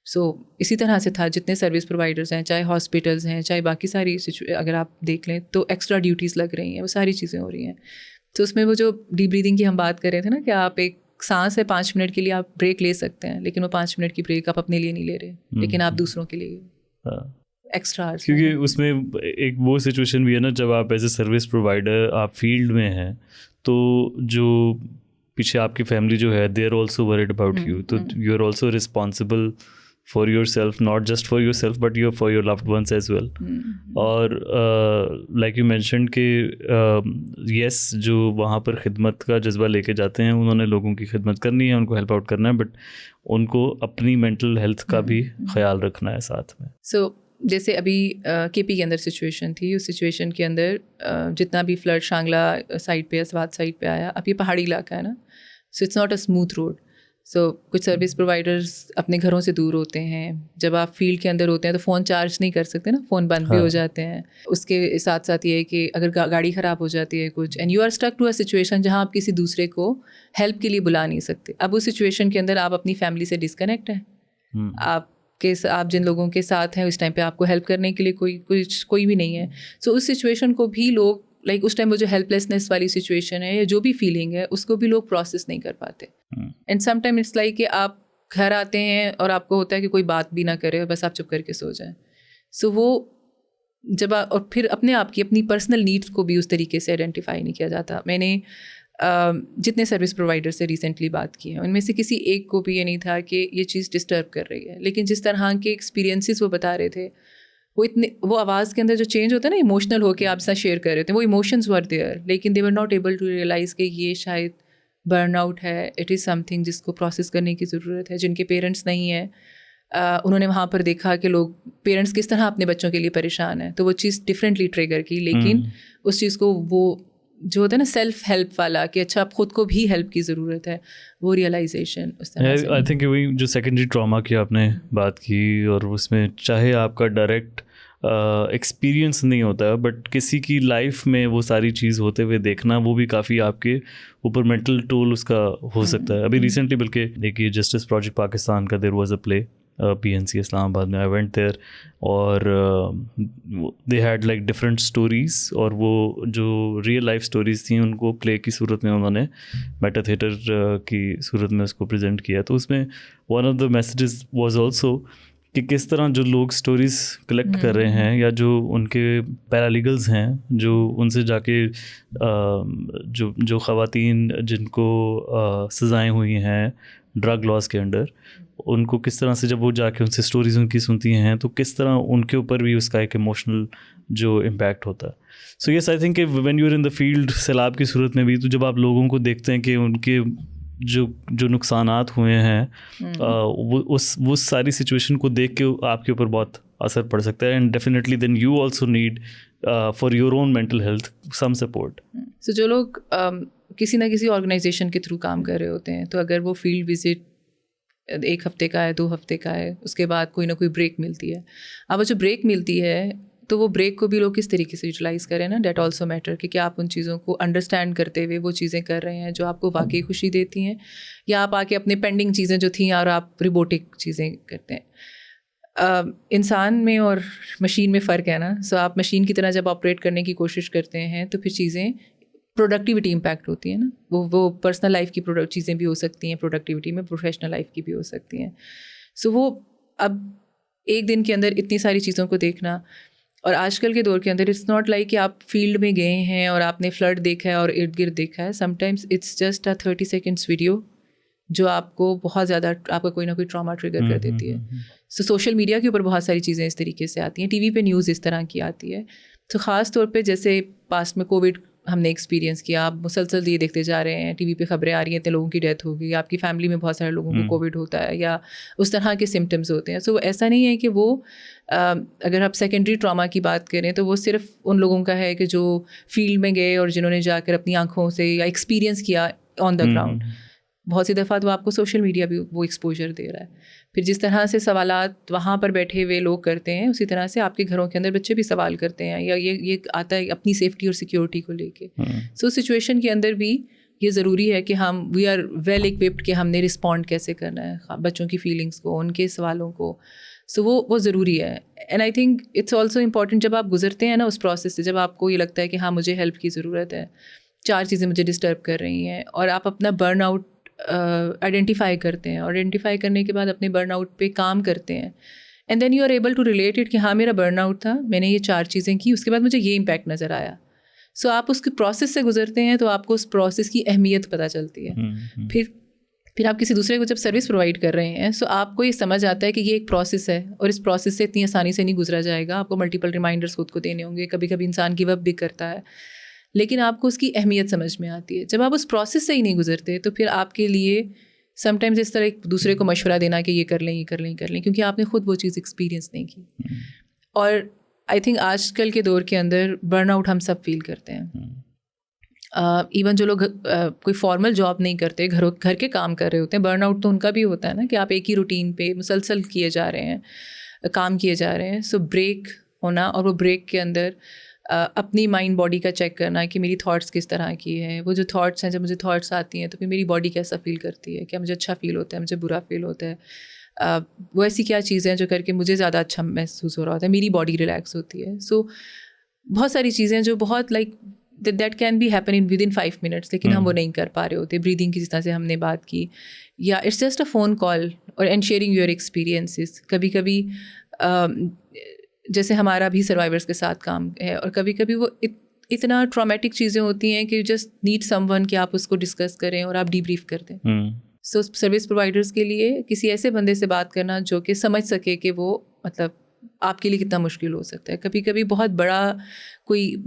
सो इसी तरह से था जितने सर्विस प्रोवाइडर्स हैं, चाहे हॉस्पिटल्स हैं, चाहे बाकी सारी अगर आप देख लें तो एक्स्ट्रा ड्यूटीज़ लग रही हैं, वो सारी चीज़ें हो रही हैं। तो उसमें वो जो डीप ब्रीदिंग की हम बात कर रहे थे ना कि आप एक सांस है 5 मिनट के लिए आप ब्रेक ले सकते हैं, लेकिन वो 5 मिनट की ब्रेक आप अपने लिए नहीं ले रहे, लेकिन आप दूसरों के लिए एक्स्ट्रा आवर्स। क्योंकि उसमें एक वो सिचुएशन भी है ना, जब आप एज ए सर्विस प्रोवाइडर आप फील्ड में हैं तो जो पीछे आपकी फैमिली जो है they are also worried about you, तो you are also responsible for yourself, not just for yourself but you for your loved ones as well. और लाइक यू मैंशन कि यस जो वहाँ पर खिदमत का जज्बा लेके जाते हैं उन्होंने लोगों की खिदमत करनी है, उनको हेल्प आउट करना है, बट उनको अपनी मेंटल हेल्थ का भी ख्याल रखना है साथ में। सो जैसे अभी केपी के अंदर सिचुएशन थी, उस सिचुएशन के अंदर जितना भी फ्लड शांगला साइड पे या स्वात साइड पे आया, अब ये पहाड़ी इलाका है ना, so it's not a smooth road. So कुछ सर्विस प्रोवाइडर्स अपने घरों से दूर होते हैं, जब आप फील्ड के अंदर होते हैं तो फ़ोन चार्ज नहीं कर सकते ना, फ़ोन बंद भी हो जाते हैं। उसके साथ साथ ये है कि अगर गाड़ी ख़राब हो जाती है कुछ, and you are stuck to a situation जहाँ आप किसी दूसरे को हेल्प के लिए बुला नहीं सकते। अब उस सिचुएशन के अंदर आप अपनी फैमिली से डिस्कनेक्ट हैं, आप जिन लोगों के साथ हैं उस टाइम पे आपको हेल्प करने के लिए कोई भी नहीं है। सो उस सिचुएशन को भी लोग लाइक उस टाइम वो जो हेल्पलेसनेस वाली सिचुएशन है या जो भी फीलिंग है उसको भी लोग प्रोसेस नहीं कर पाते। And some time it's like कि आप घर आते हैं और आपको होता है कि कोई बात भी ना करे और बस आप चुप करके सो जाएं। सो वो जब और फिर अपने आप की अपनी पर्सनल नीड्स को भी उस तरीके से आइडेंटिफाई नहीं किया जाता। मैंने जितने सर्विस प्रोवाइडर से रिसेंटली बात की है उनमें से किसी एक को भी ये नहीं था कि ये चीज़ डिस्टर्ब कर रही है, लेकिन जिस तरह के एक्सपीरियंसेस वो बता रहे थे वो आवाज़ के अंदर जो चेंज होता है ना, इमोशनल होके आप साथ शेयर कर रहे थे, वो इमोशंस वर देयर, लेकिन they were not able to realise कि ये शायद बर्नआउट है, इट इज़ समथिंग जिसको प्रोसेस करने की ज़रूरत है। जिनके पेरेंट्स नहीं हैं उन्होंने वहाँ पर देखा कि लोग पेरेंट्स किस तरह अपने बच्चों के लिए परेशान हैं, तो वो चीज़ डिफरेंटली ट्रिगर की। लेकिन उस चीज़ को वो जो होता है ना सेल्फ हेल्प वाला कि अच्छा आप खुद को भी हेल्प की ज़रूरत है, वो रियलाइजेशन उस तरह से। आई थिंक वही जो सेकेंडरी ट्रॉमा की आपने बात की, और उसमें चाहे आपका डायरेक्ट एक्सपीरियंस नहीं होता बट किसी की लाइफ में वो सारी चीज़ होते हुए देखना, वो भी काफ़ी आपके ऊपर मेंटल टोल उसका हो सकता है। अभी रिसेंटली बल्कि देखिए जस्टिस प्रोजेक्ट पाकिस्तान का there was a play PNC Islamabad में, आई वेंट देयर और they had like different stories, और वो जो रियल लाइफ स्टोरीज़ थी उनको प्ले की सूरत में उन्होंने मेटा थिएटर की सूरत में उसको प्रेजेंट किया। तो उसमें one of the messages was also कि किस तरह जो लोग स्टोरीज़ कलेक्ट कर रहे हैं या जो उनके पैरालीगल्स हैं जो उनसे जाके जो ख़वातीन जिनको सज़ाएँ हुई हैं ड्रग लॉज के अंडर, उनको किस तरह से जब वो जाके उनसे स्टोरीज उनकी सुनती हैं तो किस तरह उनके ऊपर भी उसका एक इमोशनल जो इम्पैक्ट होता है। So yes, I think when you are in the field सैलाब की सूरत में भी, तो जब आप लोगों को देखते हैं कि उनके जो नुकसानात हुए हैं वो सारी सिचुएशन को देख के आपके ऊपर बहुत असर पड़ सकता है, and definitely then you also need for your own mental health some support. So जो लोग किसी ना किसी ऑर्गेनाइजेशन के थ्रू काम कर रहे होते हैं, तो अगर वो फील्ड विजिट 1 हफ्ते का है, 2 हफ्ते का है, उसके बाद कोई ना कोई ब्रेक मिलती है। अब वो जो ब्रेक मिलती है तो वो ब्रेक को भी लोग किस तरीके से यूटिलाइज़ करें ना, डेट ऑल्सो मैटर कि क्या आप उन चीज़ों को अंडरस्टैंड करते हुए वो चीज़ें कर रहे हैं जो आपको वाकई खुशी देती हैं, या आप आके अपने पेंडिंग चीज़ें जो थी और आप रिबोटिक चीज़ें करते हैं। इंसान में और मशीन में फ़र्क है ना. सो आप मशीन की तरह जब ऑपरेट करने की कोशिश करते हैं तो फिर चीज़ें प्रोडक्टिविटी इम्पैक्ट होती है ना. वो पर्सनल लाइफ की चीज़ें भी हो सकती हैं प्रोडक्टिविटी में, प्रोफेशनल लाइफ की भी हो सकती हैं. सो वो अब एक दिन के अंदर इतनी सारी चीज़ों को देखना, और आजकल के दौर के अंदर इट्स नॉट लाइक कि आप फील्ड में गए हैं और आपने फ्लड देखा है और इर्द गिर्द देखा है. Sometimes it's just a 30 seconds video जो आपको बहुत ज़्यादा आपका कोई ना कोई ट्रॉमा ट्रिगर कर देती है. सो सोशल मीडिया के ऊपर बहुत सारी चीज़ें इस तरीके से आती हैं, टीवी पे न्यूज़ इस तरह की आती है. तो ख़ास तौर पे जैसे पास्ट में कोविड हमने एक्सपीरियंस किया, आप मुसलसल ये देखते जा रहे हैं, टीवी पे खबरें आ रही हैं, इतने लोगों की डेथ हो गई, आपकी फैमिली में बहुत सारे लोगों को कोविड होता है या उस तरह के सिम्टम्स होते हैं. सो ऐसा नहीं है कि वो अगर आप सेकेंडरी ट्रॉमा की बात करें तो वो सिर्फ उन लोगों का है कि जो फील्ड में गए और जिन्होंने जाकर अपनी आँखों से या एक्सपीरियंस किया ऑन द ग्राउंड. बहुत सी दफ़ा तो आपको सोशल मीडिया भी वो एक्सपोजर दे रहा है. फिर जिस तरह से सवालात वहाँ पर बैठे हुए लोग करते हैं, उसी तरह से आपके घरों के अंदर बच्चे भी सवाल करते हैं, या ये आता है अपनी सेफ्टी और सिक्योरिटी को लेके. सो सिचुएशन के अंदर भी ये ज़रूरी है कि हम वी आर वेल इक्विप्ड कि हमने रिस्पॉन्ड कैसे करना है बच्चों की फीलिंग्स को, उनके सवालों को. सो वो ज़रूरी है. And I think it's also important जब आप गुजरते हैं ना उस प्रोसेस से, जब आपको ये लगता है कि हाँ मुझे हेल्प की ज़रूरत है, 4 चीज़ें मुझे डिस्टर्ब कर रही हैं, और आप अपना बर्न आउट आइडेंटिफाई करते हैं, और आइडेंटिफाई करने के बाद अपने बर्न आउट पे काम करते हैं, and then you are able to relate it कि हाँ मेरा बर्न आउट था, मैंने ये 4 चीज़ें की, उसके बाद मुझे ये इम्पैक्ट नज़र आया. सो आप उसके प्रोसेस से गुजरते हैं तो आपको उस प्रोसेस की अहमियत पता चलती है. फिर आप किसी दूसरे को जब सर्विस प्रोवाइड कर रहे हैं, सो आपको ये समझ आता है कि ये एक प्रोसेस है, और इस प्रोसेस से इतनी आसानी से नहीं गुजरा जाएगा. आपको मल्टीपल रिमाइंडर्स खुद को देने होंगे, कभी कभी इंसान गिव अप भी करता है, लेकिन आपको उसकी अहमियत समझ में आती है. जब आप उस प्रोसेस से ही नहीं गुजरते तो फिर आपके लिए समटाइम्स इस तरह एक दूसरे को मशवरा देना कि ये कर लें, ये कर लें, ये कर लें, क्योंकि आपने खुद वो चीज़ एक्सपीरियंस नहीं की. और आई थिंक आजकल के दौर के अंदर बर्नआउट हम सब फील करते हैं. इवन जो लोग कोई फॉर्मल जॉब नहीं करते, घर के काम कर रहे होते हैं, बर्नआउट तो उनका भी होता है ना, कि आप एक ही रूटीन पे मुसलसल किए जा रहे हैं, काम किए जा रहे हैं. सो ब्रेक होना, और वो ब्रेक के अंदर अपनी माइंड बॉडी का चेक करना कि मेरी थॉट्स किस तरह की है. वो जो थॉट्स हैं, जब मुझे थॉट्स आती हैं तो फिर मेरी बॉडी कैसा फील करती है, क्या मुझे अच्छा फील होता है, मुझे बुरा फील होता है, वो ऐसी क्या चीज़ें हैं जो करके मुझे ज़्यादा अच्छा महसूस हो रहा होता है, मेरी बॉडी रिलैक्स होती है. सो बहुत सारी चीज़ें जो बहुत like that can be happen in with in 5 minutes, लेकिन हम वो नहीं कर पा रहे होते. ब्रीदिंग की जिस तरह से हमने बात की, या it's just a phone call और एंड शेयरिंग योर एक्सपीरियंसेस. कभी कभी जैसे हमारा भी सर्वाइवर्स के साथ काम है, और कभी कभी वो इतना ट्रॉमेटिक चीज़ें होती हैं कि जस्ट नीड समवन कि आप उसको डिस्कस करें और आप डीब्रीफ कर दें. सो सर्विस प्रोवाइडर्स के लिए किसी ऐसे बंदे से बात करना जो कि समझ सके कि वो मतलब आपके लिए कितना मुश्किल हो सकता है. कभी कभी बहुत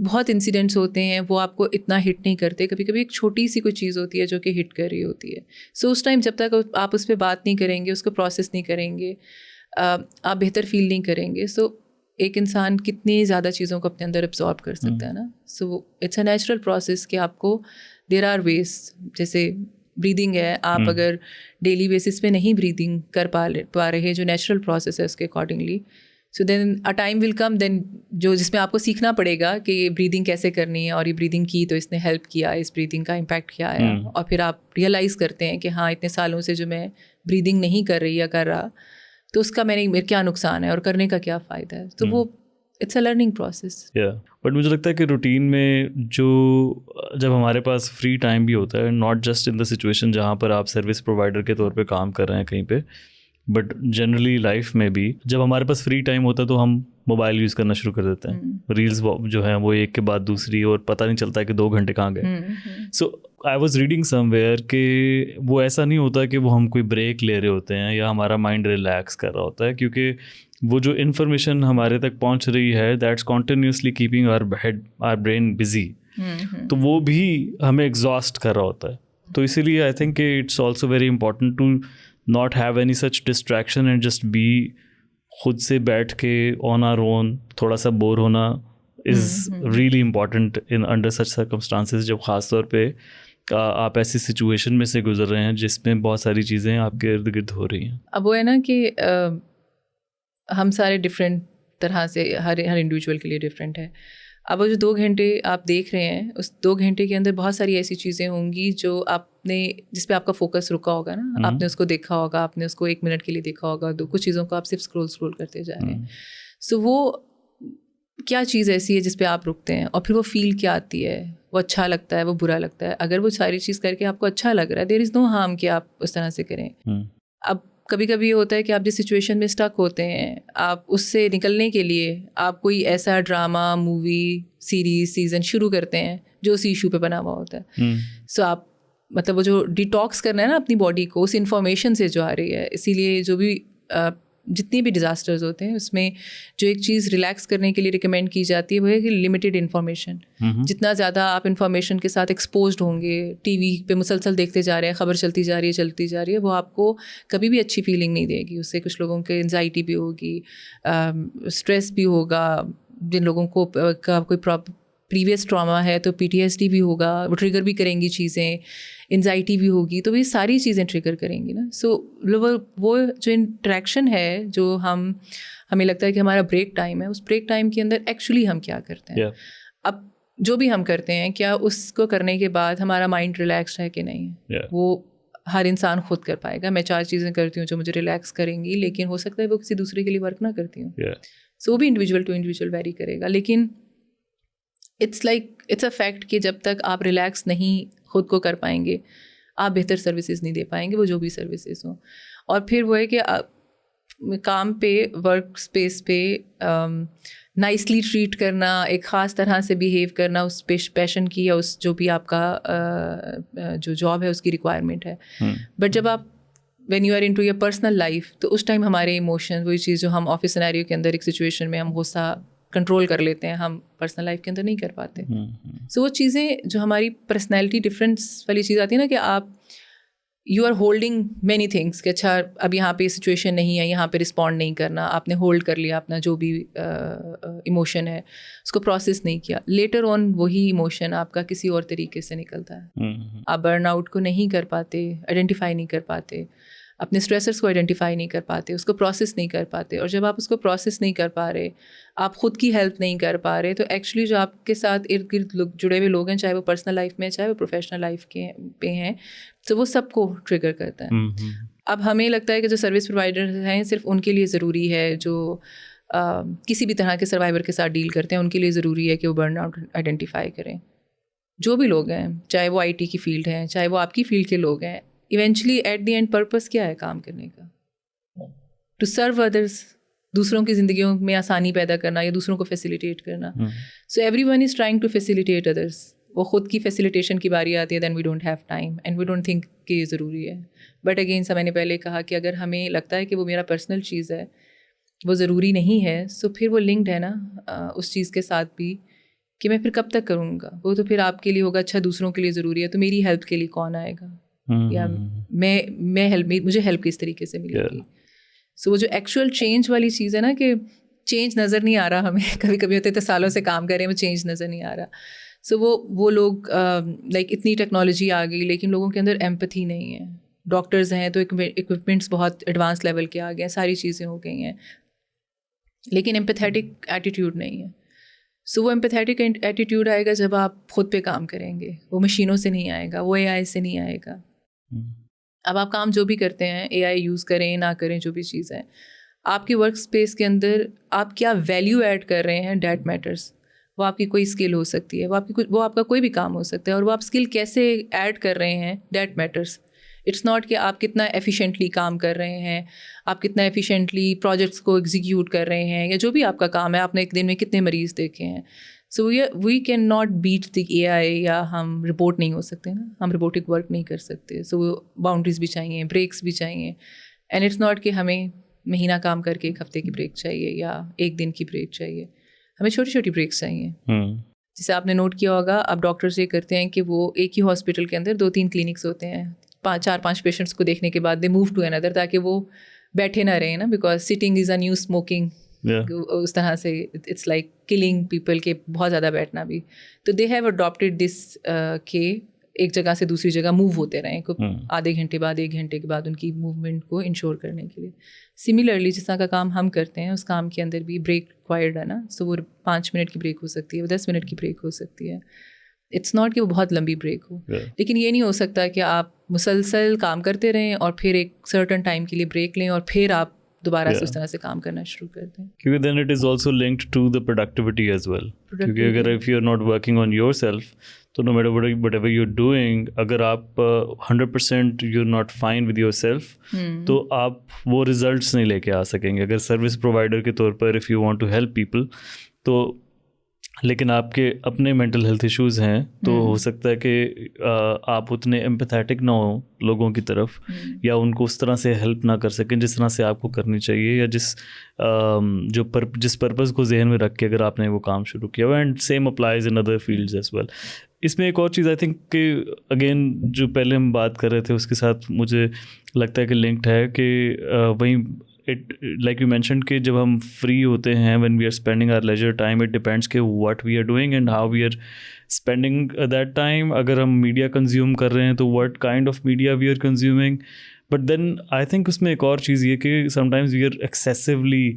बहुत इंसिडेंट्स होते हैं, वो आपको इतना हिट नहीं करते. कभी कभी एक छोटी सी कोई चीज़ होती है जो कि हिट कर रही होती है. सो उस टाइम जब तक आप उस पर बात नहीं करेंगे, उसको प्रोसेस नहीं करेंगे, आप बेहतर फील नहीं करेंगे. सो एक इंसान कितनी ज़्यादा चीज़ों को अपने अंदर एब्जॉर्ब कर सकता है ना. So it's a natural process कि आपको देयर आर वेज, जैसे ब्रीदिंग है, आप अगर डेली बेसिस पे नहीं ब्रीदिंग कर पा रहे, जो नेचुरल प्रोसेस है उसके accordingly, so then a time will come then जिसमें आपको सीखना पड़ेगा कि ये ब्रीदिंग कैसे करनी है, और ये ब्रीदिंग की तो इसने हेल्प किया, इस ब्रीदिंग का इम्पैक्ट क्या आया. और फिर आप रियलाइज़ करते हैं कि हाँ इतने सालों से जो मैं ब्रीदिंग नहीं कर रही या कर रहा, तो उसका मेरे क्या नुकसान है और करने का क्या फ़ायदा है. तो वो it's a learning process. But मुझे लगता है कि रूटीन में जब हमारे पास फ्री टाइम भी होता है, not just in the situation जहाँ पर आप सर्विस प्रोवाइडर के तौर पे काम कर रहे हैं कहीं पे, बट जनरली लाइफ में भी जब हमारे पास फ्री टाइम होता है तो हम मोबाइल यूज़ करना शुरू कर देते हैं. रील्स जो है वो एक के बाद दूसरी, और पता नहीं चलता है कि 2 घंटे कहाँ गए. सो आई वॉज रीडिंग समवेयर कि वो ऐसा नहीं होता कि वो हम कोई ब्रेक ले रहे होते हैं या हमारा माइंड रिलैक्स कर रहा होता है, क्योंकि वो जो इन्फॉर्मेशन हमारे तक पहुंच रही है that's continuously keeping our brain busy. तो वो भी हमें एग्जॉस्ट कर रहा होता है. तो इसीलिए I think it's also very important to not have any such distraction and just be खुद से बैठ के ऑन आवर ओन. थोड़ा सा बोर होना is really important in under such circumstances, जब ख़ास तौर पे आप ऐसी सिचुएशन में से गुजर रहे हैं जिसमें बहुत सारी चीज़ें आपके इर्द गिर्द हो रही हैं. अब वो है ना कि हम सारे डिफरेंट तरह से हर इंडिविजुअल के लिए डिफरेंट है। अब वो जो 2 घंटे आप देख रहे हैं, उस 2 घंटे के अंदर बहुत सारी ऐसी चीज़ें होंगी जो आपने, जिस पे आपका फोकस रुका होगा ना, आपने उसको देखा होगा, आपने उसको 1 मिनट के लिए देखा होगा, कुछ चीज़ों को आप सिर्फ स्क्रॉल करते जा रहे हैं। सो वो क्या चीज़ ऐसी है जिस पे आप रुकते हैं, और फिर वो फील क्या आती है, वो अच्छा लगता है, वो बुरा लगता है। अगर वो सारी चीज़ करके आपको अच्छा लग रहा है, देयर इज़ नो हार्म कि आप उस तरह से करें। अब कभी कभी ये होता है कि आप जिस सिचुएशन में स्टक होते हैं, आप उससे निकलने के लिए आप कोई ऐसा ड्रामा, मूवी, सीरीज, सीजन शुरू करते हैं जो उसी इशू पे बना हुआ होता है। सो आप मतलब वो जो डिटॉक्स करना है ना अपनी बॉडी को उस इन्फॉर्मेशन से जो आ रही है, इसीलिए जो भी जितनी भी डिज़ास्टर्स होते हैं उसमें जो एक चीज़ रिलैक्स करने के लिए रिकमेंड की जाती है वो है कि लिमिटेड इन्फॉर्मेशन। जितना ज़्यादा आप इन्फॉर्मेशन के साथ एक्सपोज्ड होंगे, टीवी पे मुसलसल देखते जा रहे हैं, खबर चलती जा रही है, वो आपको कभी भी अच्छी फीलिंग नहीं देगी। उससे कुछ लोगों के एंजाइटी भी होगी, स्ट्रेस भी होगा, जिन लोगों को का कोई प्रीवियस ट्रॉमा है तो PTSD भी होगा, वो ट्रिगर भी करेंगी चीज़ें, एंजाइटी भी होगी, तो ये सारी चीज़ें ट्रिगर करेंगी ना। सो वो जो इंटरेक्शन है, जो हमें लगता है कि हमारा ब्रेक टाइम है, उस ब्रेक टाइम के अंदर एक्चुअली हम क्या करते हैं। अब जो भी हम करते हैं, क्या उसको करने के बाद हमारा माइंड रिलैक्स्ड है कि नहीं, वो हर इंसान खुद कर पाएगा। मैं 4 चीज़ें करती हूँ जो मुझे रिलैक्स करेंगी, लेकिन हो सकता है वो किसी दूसरे के लिए वर्क ना करती हूँ। सो वो भी इंडिविजुअल टू इंडिविजुअल वेरी करेगा, लेकिन इट्स अ फैक्ट कि जब तक आप रिलैक्स नहीं खुद को कर पाएंगे, आप बेहतर सर्विसेज नहीं दे पाएंगे, वो जो भी सर्विसेज हों। और फिर वो है कि काम पे, वर्क स्पेस पे नाइसली ट्रीट करना, एक ख़ास तरह से बिहेव करना उस पैशन की या उस जो भी आपका जो जॉब है उसकी रिक्वायरमेंट है। बट जब आप when you are into your personal life, तो उस टाइम हमारे इमोशन, वही चीज़ जो हम ऑफिस सिनेरियो के अंदर एक सिचुएशन में हम गुस्सा कंट्रोल कर लेते हैं, हम पर्सनल लाइफ के अंदर नहीं कर पाते। सो वो चीज़ें जो हमारी पर्सनैलिटी डिफरेंस वाली चीज़ आती है ना, कि आप you are holding many things, कि अच्छा अब यहाँ पे सिचुएशन नहीं है, यहाँ पे रिस्पॉन्ड नहीं करना, आपने होल्ड कर लिया अपना जो भी इमोशन है, उसको प्रोसेस नहीं किया। लेटर ऑन वही इमोशन आपका किसी और तरीके से निकलता है। आप बर्नआउट को नहीं कर पाते, आइडेंटिफाई नहीं कर पाते, अपने स्ट्रेसर्स को आइडेंटिफाई नहीं कर पाते, उसको प्रोसेस नहीं कर पाते। और जब आप उसको प्रोसेस नहीं कर पा रहे, आप ख़ुद की हेल्प नहीं कर पा रहे, तो एक्चुअली जो आपके साथ इर्द गिर्द जुड़े हुए लोग हैं, चाहे वो पर्सनल लाइफ में, चाहे वो प्रोफेशनल लाइफ के पे हैं, तो वो सबको ट्रिगर करता है। अब हमें लगता है कि जो सर्विस प्रोवाइडर हैं सिर्फ उनके लिए ज़रूरी है, जो किसी भी तरह के सर्वाइवर के साथ डील करते हैं, उनके लिए ज़रूरी है कि वो बर्नआउट आइडेंटिफाई करें। जो भी लोग हैं, चाहे वो IT की फील्ड है, चाहे वो आपकी फील्ड के लोग हैं, eventually at the and purpose क्या है काम करने का? टू सर्व अदर्स, दूसरों की ज़िंदगियों में आसानी पैदा करना या दूसरों को फैसिलिटेट करना। So everyone is trying to facilitate others. वो ख़ुद की फैसिलिटेशन की बारी आती है, then we don't have time and we don't think कि ये ज़रूरी है। बट अगेन मैंने पहले कहा कि अगर हमें लगता है कि वो मेरा पर्सनल चीज़ है, वो ज़रूरी नहीं है, सो फिर वो लिंक्ड है ना उस चीज़ के साथ भी, कि मैं फिर कब तक करूँगा। वो तो फिर आपके लिए होगा, अच्छा दूसरों के लिए ज़रूरी है, तो मेरी हेल्प के लिए कौन आएगा, या मुझे हेल्प किस तरीके से मिलेगी। सो वो जो एक्चुअल चेंज वाली चीज़ है ना, कि चेंज नज़र नहीं आ रहा हमें, कभी कभी होते तो सालों से काम कर रहे हैं, वो चेंज नज़र नहीं आ रहा। सो वो लोग लाइक इतनी टेक्नोलॉजी आ गई, लेकिन लोगों के अंदर एम्पैथी नहीं है। डॉक्टर्स हैं तो इक्विपमेंट्स बहुत एडवांस लेवल के आ गए हैं, सारी चीज़ें हो गई हैं, लेकिन एम्पैथेटिक एटीट्यूड नहीं है। सो वो एम्पैथेटिक एटीट्यूड आएगा जब आप खुद पे काम करेंगे, वो मशीनों से नहीं आएगा, वो AI से नहीं आएगा। अब आप काम जो भी करते हैं, AI यूज़ करें ना करें, जो भी चीज़ है, आपकी वर्क स्पेस के अंदर आप क्या वैल्यू ऐड कर रहे हैं, डैट मैटर्स। वो आपकी कोई स्किल हो सकती है, वो आपका कोई भी काम हो सकता है, और वो आप स्किल कैसे ऐड कर रहे हैं, डैट मैटर्स। इट्स नॉट कि आप कितना एफिशिएंटली काम कर रहे हैं, आप कितना एफिशिएंटली प्रोजेक्ट्स को एग्जीक्यूट कर रहे हैं, या जो भी आपका काम है, आपने एक दिन में कितने मरीज़ देखे हैं। So we can not beat the AI, या हम रिपोर्ट नहीं हो सकते ना, हम रिपोर्टिक वर्क नहीं कर सकते। सो बाउंड्रीज भी चाहिए, ब्रेक्स भी चाहिए। एंड इट्स नॉट कि हमें महीना काम करके 1 हफ्ते की ब्रेक चाहिए या 1 दिन की ब्रेक चाहिए, हमें छोटी छोटी ब्रेक्स चाहिए। जैसे आपने नोट किया होगा, अब डॉक्टर्स ये करते हैं कि वो एक ही हॉस्पिटल के अंदर 2-3 क्लिनिक्स होते हैं, 4-5 पेशेंट्स को देखने के बाद दे मूव टू अनदर, ताकि वो बैठे ना रहें ना, because sitting is a new smoking. उस तरह से इट्स लाइक किलिंग पीपल के बहुत ज़्यादा बैठना भी। तो दे हैव अडॉप्टेड दिस के एक जगह से दूसरी जगह मूव होते रहें, आधे घंटे बाद 1 घंटे के बाद उनकी मूवमेंट को इंश्योर करने के लिए। सिमिलरली जिस तरह का काम हम करते हैं उस काम के अंदर भी ब्रेक रिक्वायर्ड है ना, सो वो 5 मिनट की ब्रेक हो सकती है, 10 मिनट की ब्रेक हो सकती है। इट्स नॉट कि वो बहुत लंबी ब्रेक हो, लेकिन ये नहीं हो सकता कि आप मुसलसल काम करते रहें और फिर एक सर्टन टाइम के लिए ब्रेक लें और फिर आप दोबारा से उस तरह से काम करना शुरू कर दें। क्योंकि then it is also linked to the productivity as well. क्योंकि अगर if you're not working on yourself, तो no matter whatever you're doing, अगर आप 100% you're not fine with yourself, तो आप वो results नहीं लेके आ सकेंगे। अगर सर्विस प्रोवाइडर के तौर पर if you want to help people, तो लेकिन आपके अपने मेंटल हेल्थ इश्यूज़ हैं, तो हो सकता है कि आप उतने एम्पैथेटिक ना हो लोगों की तरफ, या उनको उस तरह से हेल्प ना कर सकें जिस तरह से आपको करनी चाहिए, या जिस पर्पज़ को जहन में रख के अगर आपने वो काम शुरू किया हुआ। And same applies in other fields as well. इसमें एक और चीज़ आई थिंक कि अगेन जो पहले हम बात कर रहे थे उसके साथ मुझे लगता है कि लिंक्ड है कि वहीं इट लाइक यू मेंशन्ड कि जब हम फ्री होते हैं, when we are spending our leisure time, it depends कि what we are doing and how we are spending that time. अगर हम मीडिया कंज्यूम कर रहे हैं तो what kind of media we are consuming. But then I think उसमें एक और चीज़ ये कि sometimes we are excessively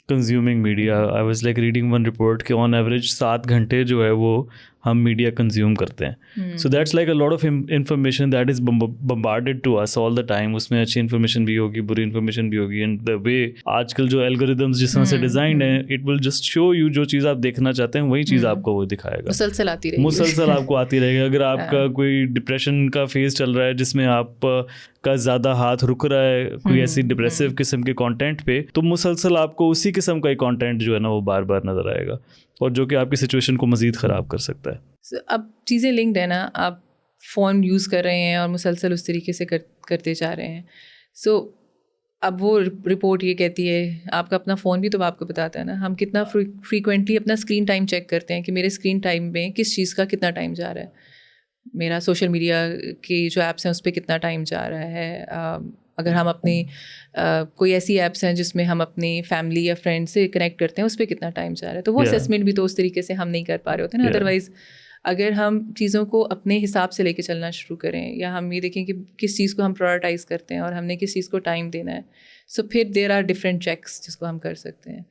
consuming media. I was like reading one report कि ऑन एवरेज 7 घंटे जो है वो हम मीडिया कंज्यूम करते हैं। So that's like a lot of information that is bombarded to us all the time. उसमें अच्छी इन्फॉर्मेशन भी होगी, बुरी इन्फॉर्मेशन भी होगी। एंड द वे आजकल जो एल्गोरिदम्स जिस तरह से डिजाइंड है, it will just show you जो चीज़ आप देखना चाहते हैं वही चीज़ आपको वो दिखाएगा, मुसलसल आपको आती रहेगी। अगर आपका कोई डिप्रेशन का फेज चल रहा है जिसमें आप का ज़्यादा हाथ रुक रहा है कोई ऐसी डिप्रेसिव किस्म के कंटेंट पे, तो मुसलसल आपको उसी किस्म का कंटेंट जो है ना वो बार बार नज़र आएगा, और जो कि आपकी सिचुएशन को मज़ीद ख़राब कर सकता है। अब चीज़ें लिंक्ड है ना, आप फ़ोन यूज़ कर रहे हैं और मुसलसल उस तरीके से करते जा रहे हैं। सो अब वो रिपोर्ट ये कहती है, आपका अपना फ़ोन भी तो आपको बताता है ना, हम कितना फ्रीक्वेंटली अपना स्क्रीन टाइम चेक करते हैं कि मेरे स्क्रीन टाइम में किस चीज़ का कितना टाइम जा रहा है, मेरा सोशल मीडिया की जो ऐप्स हैं उस पर कितना टाइम जा रहा है। अगर हम अपनी कोई ऐसी ऐप्स हैं जिसमें हम अपनी फैमिली या फ्रेंड से कनेक्ट करते हैं उस पर कितना टाइम जा रहा है, तो वो असेसमेंट भी तो उस तरीके से हम नहीं कर पा रहे होते ना। अदरवाइज़ अगर हम चीज़ों को अपने हिसाब से लेके चलना शुरू करें, या हम ये देखें कि किस चीज़ को हम प्रायोरिटाइज़ करते हैं और हमने किस चीज़ को टाइम देना है, सो फिर देयर आर डिफरेंट चेक्स जिसको हम कर सकते हैं।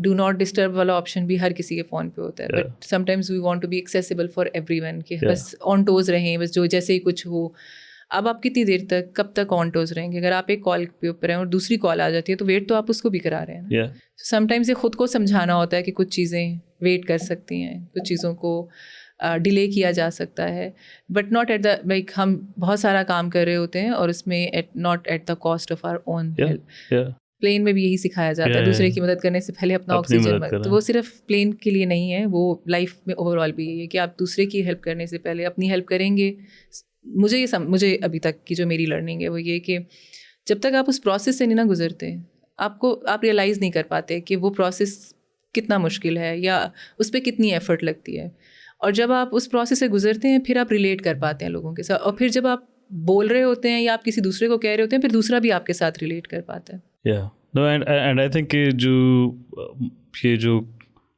डू नॉट डिस्टर्ब वाला ऑप्शन भी हर किसी के फ़ोन पे होता है, but sometimes we want to be accessible for everyone, कि बस ऑन टोज़ रहें, बस जो जैसे ही कुछ हो। अब आप कितनी देर तक, कब तक ऑन टोज़ रहेंगे? अगर आप एक कॉल पे ऊपर हैं और दूसरी कॉल आ जाती है तो वेट तो आप उसको भी करा रहे हैं ना। समटाइम्स ये खुद को समझाना होता है कि कुछ चीज़ें वेट कर सकती हैं, कुछ चीज़ों को डिले किया जा सकता है, but not at the like हम बहुत सारा काम कर रहे होते हैं और उसमें not at the cost of our own health. Plane में भी यही सिखाया जाता है, दूसरे की मदद करने से पहले अपना ऑक्सीजन। तो वो सिर्फ प्लेन के लिए नहीं है, वो लाइफ में ओवरऑल भी यही है कि आप दूसरे की हेल्प करने से पहले अपनी हेल्प करेंगे। मुझे अभी तक की जो मेरी लर्निंग है वो ये कि जब तक आप उस प्रोसेस से नहीं ना गुजरते, आप रियलाइज़ नहीं कर पाते कि वो प्रोसेस कितना मुश्किल है या उस पर कितनी एफर्ट लगती है। और जब आप उस प्रोसेस से गुजरते हैं फिर आप रिलेट कर पाते हैं लोगों के साथ, और फिर जब आप बोल रहे होते हैं या आप किसी दूसरे को कह रहे होते हैं, फिर दूसरा भी आपके साथ रिलेट कर पाता है। नो एंड आई थिंक ये जो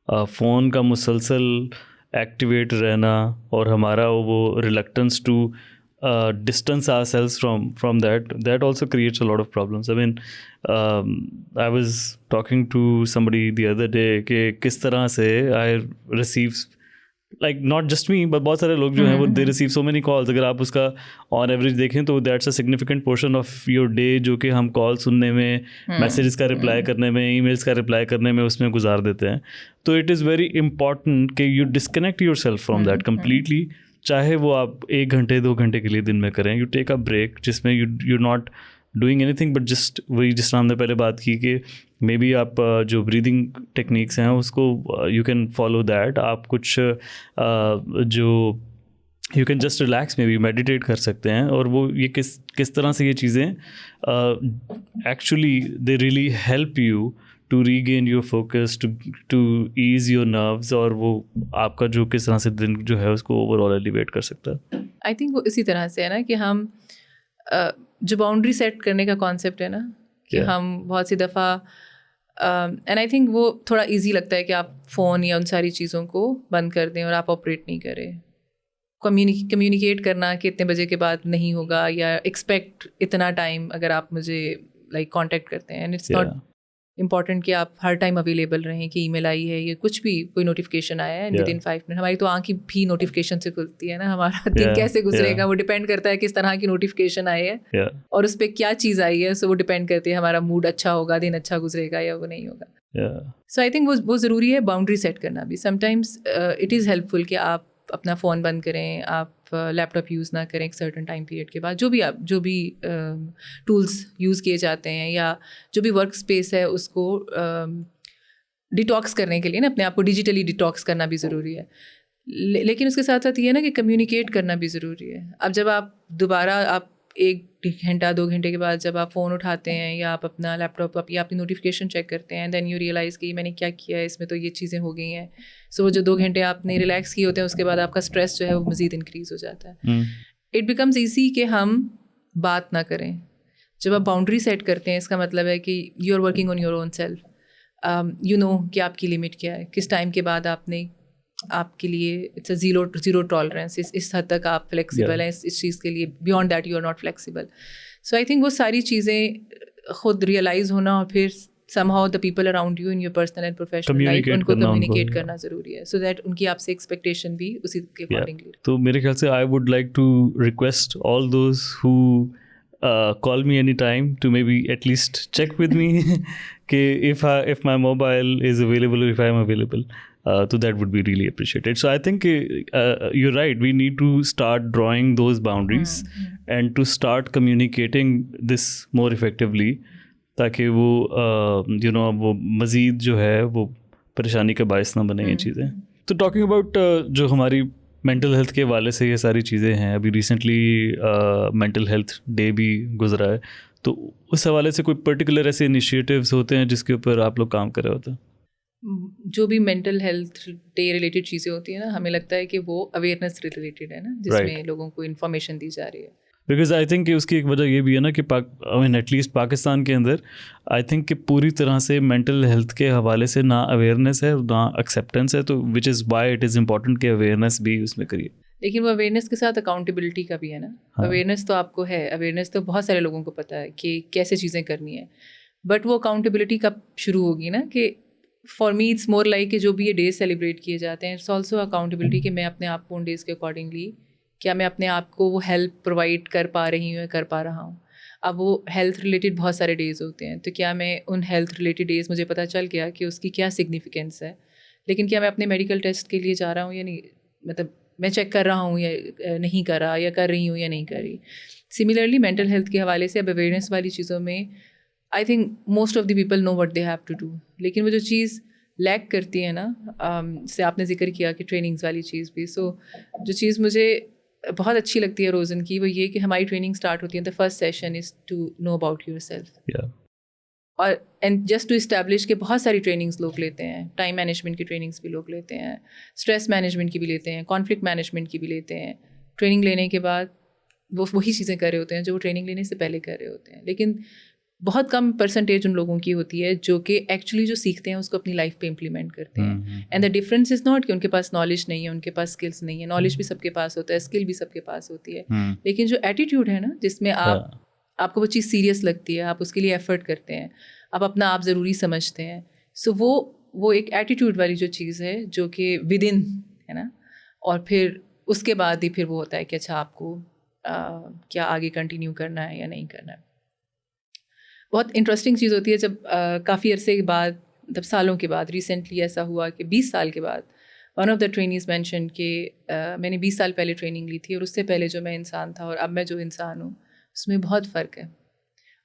फ़ोन का मुसलसल एक्टिवेट रहना और हमारा वो reluctance to distance ourselves from that also creates a lot of problems. I mean, I was talking to somebody the other day कि किस तरह से I receive, like not just me but बहुत सारे लोग जो हैं वो they receive so many calls. अगर आप उसका on average देखें तो that's a significant portion of your day जो कि हम कॉल सुनने में, मैसेजेस का रिप्लाई करने में, ईमेल्स का रिप्लाई करने में उसमें गुजार देते हैं। तो it is very important कि you disconnect yourself from that completely. चाहे वो आप 1 घंटे 2 घंटे के लिए दिन में करें, यू टेक अ ब्रेक जिसमें you not doing anything but just वही जिस तरह हमने पहले बात की कि मे बी आप जो ब्रीदिंग टेक्निक्स हैं उसको यू कैन फॉलो दैट। आप कुछ जो यू कैन जस्ट रिलैक्स में भी मेडिटेट कर सकते हैं, और वो ये किस तरह से ये चीज़ें actually they really help you to regain your focus, to ease your nerves, और वो आपका जो किस तरह से दिन जो है उसको ओवरऑल एलिवेट कर सकता है। आई थिंक वो इसी तरह से है ना कि हम जो बाउंड्री सेट करने का कॉन्सेप्ट है ना कि हम बहुत सी दफ़ा एंड आई थिंक वो थोड़ा इजी लगता है कि आप फ़ोन या उन सारी चीज़ों को बंद कर दें और आप ऑपरेट नहीं करें। कम्युनिकेट करना कि इतने बजे के बाद नहीं होगा, या एक्सपेक्ट इतना टाइम अगर आप मुझे कांटेक्ट करते हैं, एंड इट्स नॉट इम्पॉर्टेंट कि आप हर टाइम अवेलेबल रहें कि ईमेल आई है या कुछ भी, कोई नोटिफिकेशन आया है विद इन 5 मिनट। हमारी तो आँख भी नोटिफिकेशन से खुलती है ना, हमारा दिन कैसे गुजरेगा वो डिपेंड करता है किस तरह की नोटिफिकेशन आई है और उस पर क्या चीज़ आई है, सो वो डिपेंड करती है हमारा मूड अच्छा होगा, दिन अच्छा गुजरेगा या वो नहीं होगा। सो आई थिंक वो ज़रूरी है बाउंड्री सेट करना भी। समटाइम्स इट इज़ हेल्पफुल कि आप अपना फ़ोन बंद करें, आप लैपटॉप यूज़ ना करें एक सर्टन टाइम पीरियड के बाद, जो भी टूल्स यूज़ किए जाते हैं या जो भी वर्क स्पेस है उसको डिटॉक्स करने के लिए ना, अपने आप को डिजिटली डिटॉक्स करना भी ज़रूरी है। लेकिन उसके साथ साथ ये ना कि कम्युनिकेट करना भी ज़रूरी है। अब जब आप दोबारा आप 1 घंटा 2 घंटे के बाद जब आप फ़ोन उठाते हैं या आप अपना लैपटॉप या अपनी नोटिफिकेशन चेक करते हैं, देन यू रियलाइज़ कि मैंने क्या किया है, इसमें तो ये चीज़ें हो गई हैं। सो वो जो 2 घंटे आपने रिलैक्स किए होते हैं उसके बाद आपका स्ट्रेस जो है वो मज़ीद इंक्रीज़ हो जाता है। इट बिकम्स ईजी कि हम बात ना करें। जब आप बाउंड्री सेट करते हैं इसका मतलब है कि you are working on your own self, you know कि आपकी लिमिट क्या है, किस टाइम के बाद आपके लिए इट्स अ ज़ीरो टॉलरेंस, इस हद तक आप फ्लेक्सिबल हैं, इस चीज़ के लिए beyond that you are not flexible. So I think वो सारी चीज़ें खुद रियलाइज़ होना और फिर somehow the people around you in your personal and professional life उनको कम्युनिकेट करना ज़रूरी है, so that उनकी आपसे एक्सपेक्टेशन भी उसी के अकॉर्डिंगली। तो मेरे ख्याल से I would like to request all those who call me anytime to maybe at least check with me if my mobile is available or if I am available. So that would be really appreciated. So I think you're right. We need to start drawing those boundaries and to start communicating this more effectively, ताकि वो वो मज़ीद जो है वो परेशानी का बायस ना बने ये चीज़ें। तो टॉकिंग अबाउट जो हमारी मेंटल हेल्थ के हवाले से ये सारी चीज़ें हैं, अभी रिसेंटली मेंटल हेल्थ डे भी गुजरा है, तो उस हवाले से कोई पर्टिकुलर ऐसे इनिशिएटिव्स होते हैं जिसके ऊपर आप लोग काम कर रहे होते हैं? जो भी मेंटल हेल्थ डे रिलेटेड चीज़ें होती हैं ना, हमें लगता है कि वो अवेयरनेस रिलेटेड है ना, जिसमें लोगों को इन्फॉर्मेशन दी जा रही है। बिकॉज आई थिंक उसकी एक वजह ये भी है ना कि एटलीस्ट पाकिस्तान के अंदर आई थिंक कि पूरी तरह से मेंटल हेल्थ के हवाले से ना अवेयरनेस है ना एक्सेप्टेंस है, तो which is why it is important कि अवेयरनेस भी उसमें करिए। लेकिन वो अवेयरनेस के साथ अकाउंटेबिलिटी का भी है ना। अवेयरनेस तो आपको है, अवेयरनेस तो बहुत सारे लोगों को पता है कि कैसे चीज़ें करनी है, बट वो अकाउंटेबिलिटी कब शुरू होगी ना, कि for me it's more like कि जो भी ये डेज सेलिब्रेट किए जाते हैं, इट्स ऑल्सो अकाउंटेबिलिटी कि मैं अपने आप को उन डेज़ के अकॉर्डिंगली, क्या मैं अपने आप को वो हेल्प प्रोवाइड कर पा रही हूँ या कर पा रहा हूँ। अब वो हेल्थ रिलेटेड बहुत सारे डेज़ होते हैं, तो क्या मैं उन हेल्थ रिलेटेड डेज़ मुझे पता चल गया कि उसकी क्या सिग्निफिकेंस है, लेकिन क्या मैं अपने मेडिकल टेस्ट के लिए जा रहा हूँ या नहीं, मतलब मैं चेक कर रहा हूँ या नहीं कर रहा, या कर रही हूँ या नहीं कर रही। सिमिलरली मेंटल हेल्थ के हवाले से अब अवेयरनेस वाली चीज़ों में I think most of the people know what they have to do, लेकिन वो जो चीज़ लैक करती है ना, से आपने जिक्र किया कि ट्रेनिंग्स वाली चीज़ भी, सो जो चीज़ मुझे बहुत अच्छी लगती है रोज़न की, वो ये कि हमारी ट्रेनिंग स्टार्ट होती है, the first session is to know about your self, और एंड जस्ट टू इस्टेब्लिश के बहुत सारी ट्रेनिंग्स लोग लेते हैं, टाइम मैनेजमेंट की ट्रेनिंग्स भी लोग लेते हैं, स्ट्रेस मैनेजमेंट की भी लेते हैं, कॉन्फ्लिक्ट मैनेजमेंट की भी लेते हैं। ट्रेनिंग लेने के बाद वो वही चीज़ें कर रहे होते हैं जो वो ट्रेनिंग लेने से पहले कर रहे होते हैं, लेकिन बहुत कम परसेंटेज उन लोगों की होती है जो कि एक्चुअली जो सीखते हैं उसको अपनी लाइफ पे इम्प्लीमेंट करते हैं। And the difference is not कि उनके पास नॉलेज नहीं है, उनके पास स्किल्स नहीं है, नॉलेज भी सबके पास होता है, स्किल भी सबके पास होती है, लेकिन जो एटीट्यूड है ना, जिसमें आपको वो चीज़ सीरियस लगती है, आप उसके लिए एफर्ट करते हैं, आप अपना आप ज़रूरी समझते हैं, सो वो एक एटीट्यूड वाली जो चीज़ है जो कि विद इन है ना, और फिर उसके बाद ही फिर वो होता है कि अच्छा आपको क्या आगे कंटिन्यू करना है या नहीं करना है। बहुत इंटरेस्टिंग चीज़ होती है जब काफ़ी अरसे के बाद, मतलब सालों के बाद, रिसेंटली ऐसा हुआ कि 20 साल के बाद one of the trainees mention कि मैंने 20 साल पहले ट्रेनिंग ली थी और उससे पहले जो मैं इंसान था और अब मैं जो इंसान हूँ उसमें बहुत फ़र्क है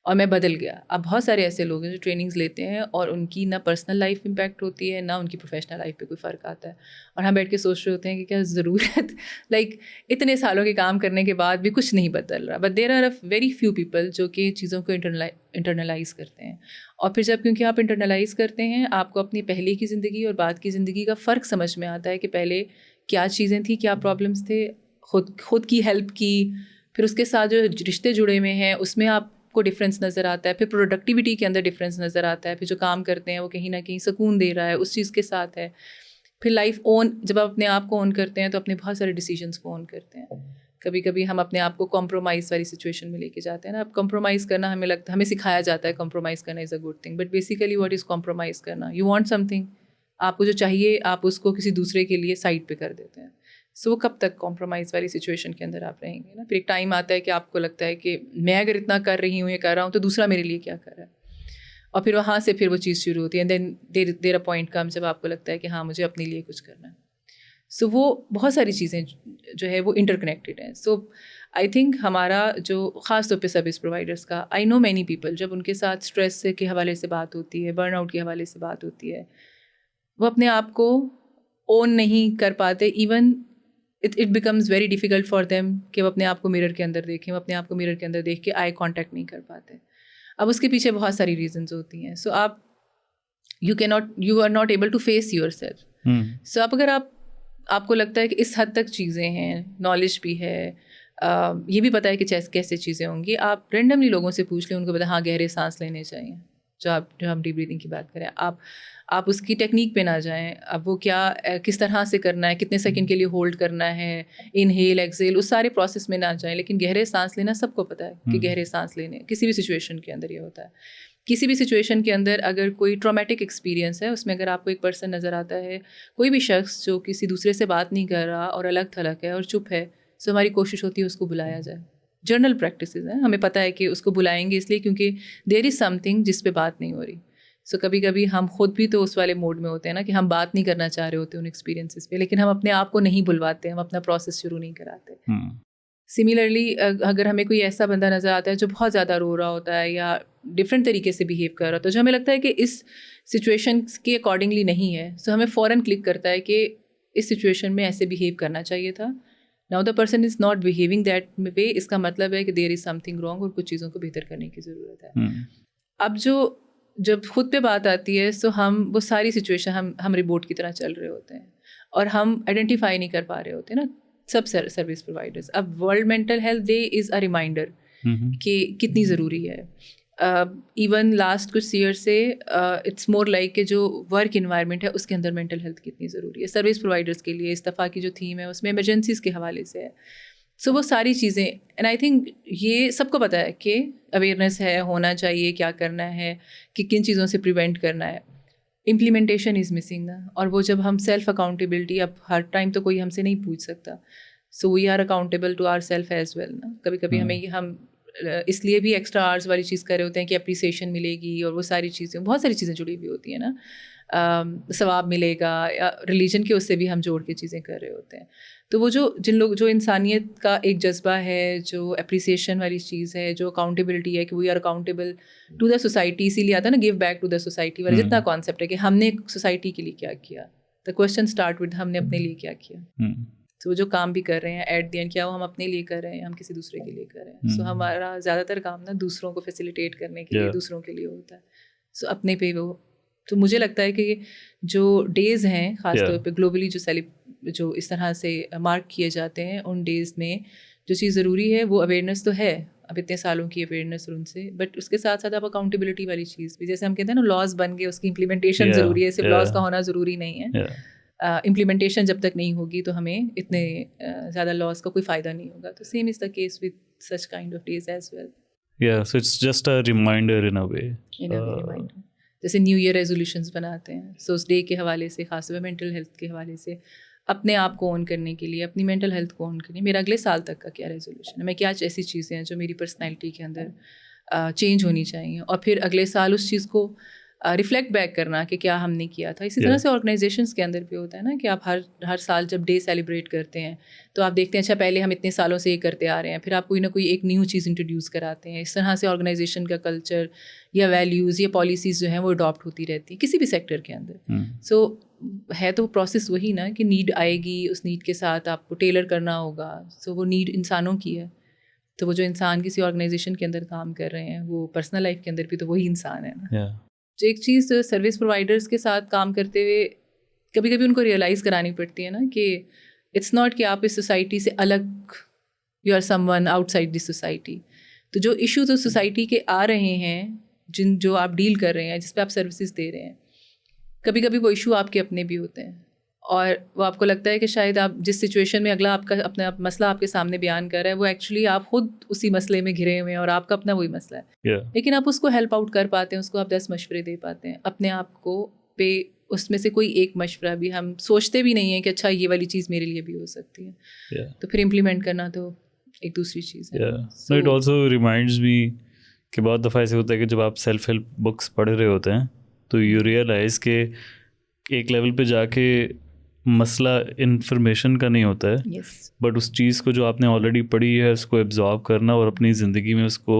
और मैं बदल गया। अब बहुत सारे ऐसे लोग हैं जो ट्रेनिंग्स लेते हैं और उनकी ना पर्सनल लाइफ इम्पैक्ट होती है ना उनकी प्रोफेशनल लाइफ पे कोई फ़र्क आता है, और हम बैठ के सोच रहे होते हैं कि क्या ज़रूरत लाइक इतने सालों के काम करने के बाद भी कुछ नहीं बदल रहा। But there are a very few people जो कि चीज़ों को इंटरनलाइज़ करते हैं, और फिर जब क्योंकि आप इंटरनलाइज़ करते हैं आपको अपनी पहले की ज़िंदगी और बाद की ज़िंदगी का फ़र्क समझ में आता है कि पहले क्या चीज़ें थी, क्या प्रॉब्लम्स थे, खुद की हेल्प की, फिर उसके साथ जो रिश्ते जुड़े हुए हैं उसमें आप को डिफरेंस नज़र आता है, फिर प्रोडक्टिविटी के अंदर डिफरेंस नज़र आता है, फिर जो काम करते हैं वो कहीं ना कहीं सुकून दे रहा है उस चीज़ के साथ है, फिर लाइफ ओन, जब आप अपने आप को ओन करते हैं तो अपने बहुत सारे डिसीजंस को ओन करते हैं। कभी कभी हम अपने आप को कॉम्प्रोमाइज़ वाली सिचुएशन में लेके जाते हैं ना। अब कॉम्प्रोमाइज़ करना हमें लगता है, हमें सिखाया जाता है कॉम्प्रोमाइज़ करना is a good thing, but basically what is compromise करना? यू वांट समथिंग, आपको जो चाहिए आप उसको किसी दूसरे के लिए साइड पे कर देते हैं। सो कब तक कॉम्प्रोमाइज़ वाली सिचुएशन के अंदर आप रहेंगे ना? फिर एक टाइम आता है कि आपको लगता है कि मैं अगर इतना कर रही हूँ, ये कर रहा हूँ, तो दूसरा मेरे लिए क्या कर रहा है? और फिर वहाँ से फिर वो चीज़ शुरू होती है। देन देर अ पॉइंट कम जब आपको लगता है कि हाँ, मुझे अपने लिए कुछ करना है। सो वो बहुत सारी चीज़ें जो है वो इंटरकनेक्टेड हैं। सो आई थिंक हमारा जो ख़ास तौर पे सर्विस प्रोवाइडर्स का, आई नो मैनी पीपल, जब उनके साथ स्ट्रेस के हवाले से बात होती है, बर्नआउट के हवाले से बात होती है, वो अपने आप को ओन नहीं कर पाते। Even it becomes very difficult for them कि वो अपने आप को मिरर के अंदर देखें। वो अपने आप को मिरर के अंदर देख के आई कॉन्टैक्ट नहीं कर पाते। अब उसके पीछे बहुत सारी रीजंस होती हैं। सो आप you are not able to face yourself. So आप अगर आपको लगता है कि इस हद तक चीज़ें हैं, नॉलेज भी है, ये भी पता है कि कैसे चीज़ें होंगी, आप रेंडमली लोगों से पूछ लें, उनको पता हाँ गहरे सांस लेने चाहिए, जो हम डीप ब्रीदिंग की बात करें, आप उसकी टेक्निक पे ना जाएं। अब वो क्या किस तरह से करना है, कितने सेकंड के लिए होल्ड करना है, इनहेल एक्सेल, उस सारे प्रोसेस में ना जाएं। लेकिन गहरे सांस लेना सबको पता है कि गहरे सांस लेने किसी भी सिचुएशन के अंदर ये होता है। किसी भी सिचुएशन के अंदर अगर कोई ट्रॉमेटिक एक्सपीरियंस है, उसमें अगर आपको एक पर्सन नज़र आता है, कोई भी शख्स जो किसी दूसरे से बात नहीं कर रहा और अलग थलग है और चुप है, तो हमारी कोशिश होती है उसको बुलाया जाए। जर्नल प्रैक्टिसेस हैं, हमें पता है कि उसको बुलाएंगे इसलिए क्योंकि देयर इज़ समथिंग जिस पे बात नहीं हो रही। सो कभी कभी हम खुद भी तो उस वाले मोड में होते हैं ना कि हम बात नहीं करना चाह रहे होते उन एक्सपीरियंसेस पे, लेकिन हम अपने आप को नहीं बुलवाते, हम अपना प्रोसेस शुरू नहीं कराते। सिमिलरली अगर हमें कोई ऐसा बंदा नज़र आता है जो बहुत ज़्यादा रो रहा होता है या डिफरेंट तरीके से बिहेव कर रहा होता है, जो हमें लगता है कि इस सिचुएशन के अकॉर्डिंगली नहीं है, सो हमें फ़ौरन क्लिक करता है कि इस सिचुएशन में ऐसे बिहेव करना चाहिए था। Now the person is not behaving that way, इसका मतलब है कि देयर इज़ समथिंग रॉन्ग और कुछ चीज़ों को बेहतर करने की ज़रूरत है। अब जब खुद पे बात आती है, सो हम वो सारी सिचुएशन हम रिपोर्ट की तरह चल रहे होते हैं और हम आइडेंटिफाई नहीं कर पा रहे होते ना सब सर्विस प्रोवाइडर्स। अब world mental health day is a reminder कि कितनी ज़रूरी है। इवन लास्ट कुछ ईयर से इट्स मोर लाइक कि जो वर्क इन्वायरमेंट है उसके अंदर मेंटल हेल्थ कितनी ज़रूरी है सर्विस प्रोवाइडर्स के लिए। इस दफ़ा की जो थीम है उसमें इमरजेंसीज़ के हवाले से है। सो वो सारी चीज़ें, एंड आई थिंक ये सबको पता है कि अवेयरनेस है, होना चाहिए, क्या करना है, कि किन चीज़ों से प्रिवेंट करना है। इम्प्लीमेंटेशन इज़ मिसिंग ना। और वो जब हम सेल्फ अकाउंटेबिलिटी, अब हर टाइम तो कोई हमसे नहीं पूछ सकता, so we are accountable to our self as well ना। कभी कभी हम इसलिए भी एक्स्ट्रा आवर्स वाली चीज़ कर रहे होते हैं कि अप्रिसिएशन मिलेगी और वो सारी चीज़ें, बहुत सारी चीज़ें जुड़ी हुई होती हैं ना, सवाब मिलेगा या रिलीजन के उससे भी हम जोड़ के चीज़ें कर रहे होते हैं। तो वो जो इंसानियत का एक जज्बा है, जो अप्रिसिएशन वाली चीज़ है, जो अकाउंटेबिलिटी है कि we are accountable to the society, इसीलिए आता है ना give back to the society वाला जितना कॉन्सेप्ट है कि हमने सोसाइटी के लिए क्या किया। द क्वेश्चन स्टार्ट विद हमने अपने लिए क्या किया। तो जो काम भी कर रहे हैं एट द एंड, क्या वो हम अपने लिए कर रहे हैं, हम किसी दूसरे के लिए कर रहे हैं। सो हमारा ज़्यादातर काम ना दूसरों को फैसिलिटेट करने के लिए, दूसरों के लिए होता है। सो अपने पे वो, तो मुझे लगता है कि जो डेज़ हैं ख़ासतौर पे ग्लोबली जो इस तरह से मार्क किए जाते हैं, उन डेज़ में जो चीज़ ज़रूरी है वो अवेयरनेस तो है, अब इतने सालों की अवेयरनेस उनसे, बट उसके साथ साथ अब अकाउंटेबिलिटी वाली चीज़ भी, जैसे हम कहते हैं ना लॉज बन गए, उसकी इम्प्लीमेंटेशन ज़रूरी है, सिर्फ लॉज का होना ज़रूरी नहीं है। इम्प्लीमेंटेशन जब तक नहीं होगी तो हमें इतने ज़्यादा लॉस का कोई फ़ायदा नहीं होगा। तो same is the case with such kind of days as well. या so it's just a reminder in a way. Reminder, जैसे न्यू ईयर रेजोल्यूशंस बनाते हैं, सो उस डे के हवाले से, खासतौर पर मेंटल हेल्थ के हवाले से, अपने आप को ऑन करने के लिए, अपनी मेंटल हेल्थ को ऑन करने, मेरा अगले साल तक का क्या रेजोल्यूशन है, मैं क्या ऐसी चीज़ें हैं जो मेरी पर्सनैलिटी के अंदर चेंज होनी चाहिए, और फिर अगले साल उस चीज़ को रिफ्लेक्ट बैक करना कि क्या हमने किया था। इसी तरह से ऑर्गेनाइजेशंस के अंदर भी होता है ना कि आप हर साल जब डे सेलिब्रेट करते हैं तो आप देखते हैं अच्छा पहले हम इतने सालों से ये करते आ रहे हैं, फिर आप कोई ना कोई एक न्यू चीज़ इंट्रोड्यूस कराते हैं। इस तरह से ऑर्गेनाइजेशन का कल्चर या वैल्यूज़ या पॉलिसीज़ जो हैं वो अडॉप्ट होती रहती हैं किसी भी सेक्टर के अंदर। सो है तो प्रोसेस वही ना कि नीड आएगी, उस नीड के साथ आपको टेलर करना होगा। सो वो नीड इंसानों की है, तो वो जो इंसान किसी ऑर्गेनाइजेशन के अंदर काम कर रहे हैं वो पर्सनल लाइफ के अंदर भी तो वही इंसान है ना। जो एक चीज़ सर्विस प्रोवाइडर्स के साथ काम करते हुए कभी कभी उनको रियलाइज़ करानी पड़ती है ना कि इट्स नॉट कि आप इस सोसाइटी से अलग, you are someone outside this society. तो जो इश्यूज उस सोसाइटी के आ रहे हैं, जो आप डील कर रहे हैं, जिस पे आप सर्विसेज दे रहे हैं, कभी कभी वो इशू आपके अपने भी होते हैं और वो आपको लगता है कि शायद आप जिस सिचुएशन में अगला आपका अपना मसला आपके सामने बयान कर रहा है वो एक्चुअली आप खुद उसी मसले में घिरे हुए हैं और आपका अपना वही मसला है, लेकिन आप उसको हेल्प आउट कर पाते हैं, उसको आप 10 मशवरे दे पाते हैं अपने आप को पे, उसमें से कोई एक मशवरा भी हम सोचते भी नहीं है कि अच्छा ये वाली चीज़ मेरे लिए भी हो सकती है, तो फिर इम्प्लीमेंट करना तो एक दूसरी चीज़ है। So it also reminds me कि बहुत दफ़ा ऐसे होता है कि जब आप सेल्फ हेल्प बुक्स पढ़ रहे होते हैं तो यू रियलाइज़ के एक लेवल पे जाके मसला इन्फॉर्मेशन का नहीं होता है, बट उस चीज़ को जो आपने ऑलरेडी पढ़ी है उसको एब्जॉर्ब करना और अपनी ज़िंदगी में उसको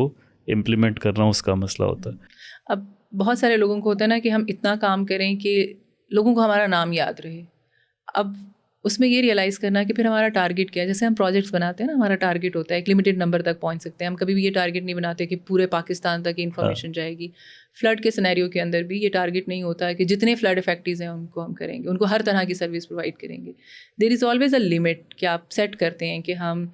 इम्प्लीमेंट करना उसका मसला होता है। अब बहुत सारे लोगों को होता है ना कि हम इतना काम करें कि लोगों को हमारा नाम याद रहे। अब उसमें ये रियलाइज़ करना कि फिर हमारा टारगेट क्या है। जैसे हम प्रोजेक्ट्स बनाते हैं ना, हमारा टारगेट होता है एक लिमिटेड नंबर तक पहुंच सकते हैं। हम कभी भी ये टारगेट नहीं बनाते कि पूरे पाकिस्तान तक इन्फॉर्मेशन जाएगी। फ्लड के सिनेरियो के अंदर भी ये टारगेट नहीं होता है कि जितने फ्लड इफेक्टीज हैं उनको हम करेंगे, उनको हर तरह की सर्विस प्रोवाइड करेंगे। There is always a limit कि आप सेट करते हैं कि हम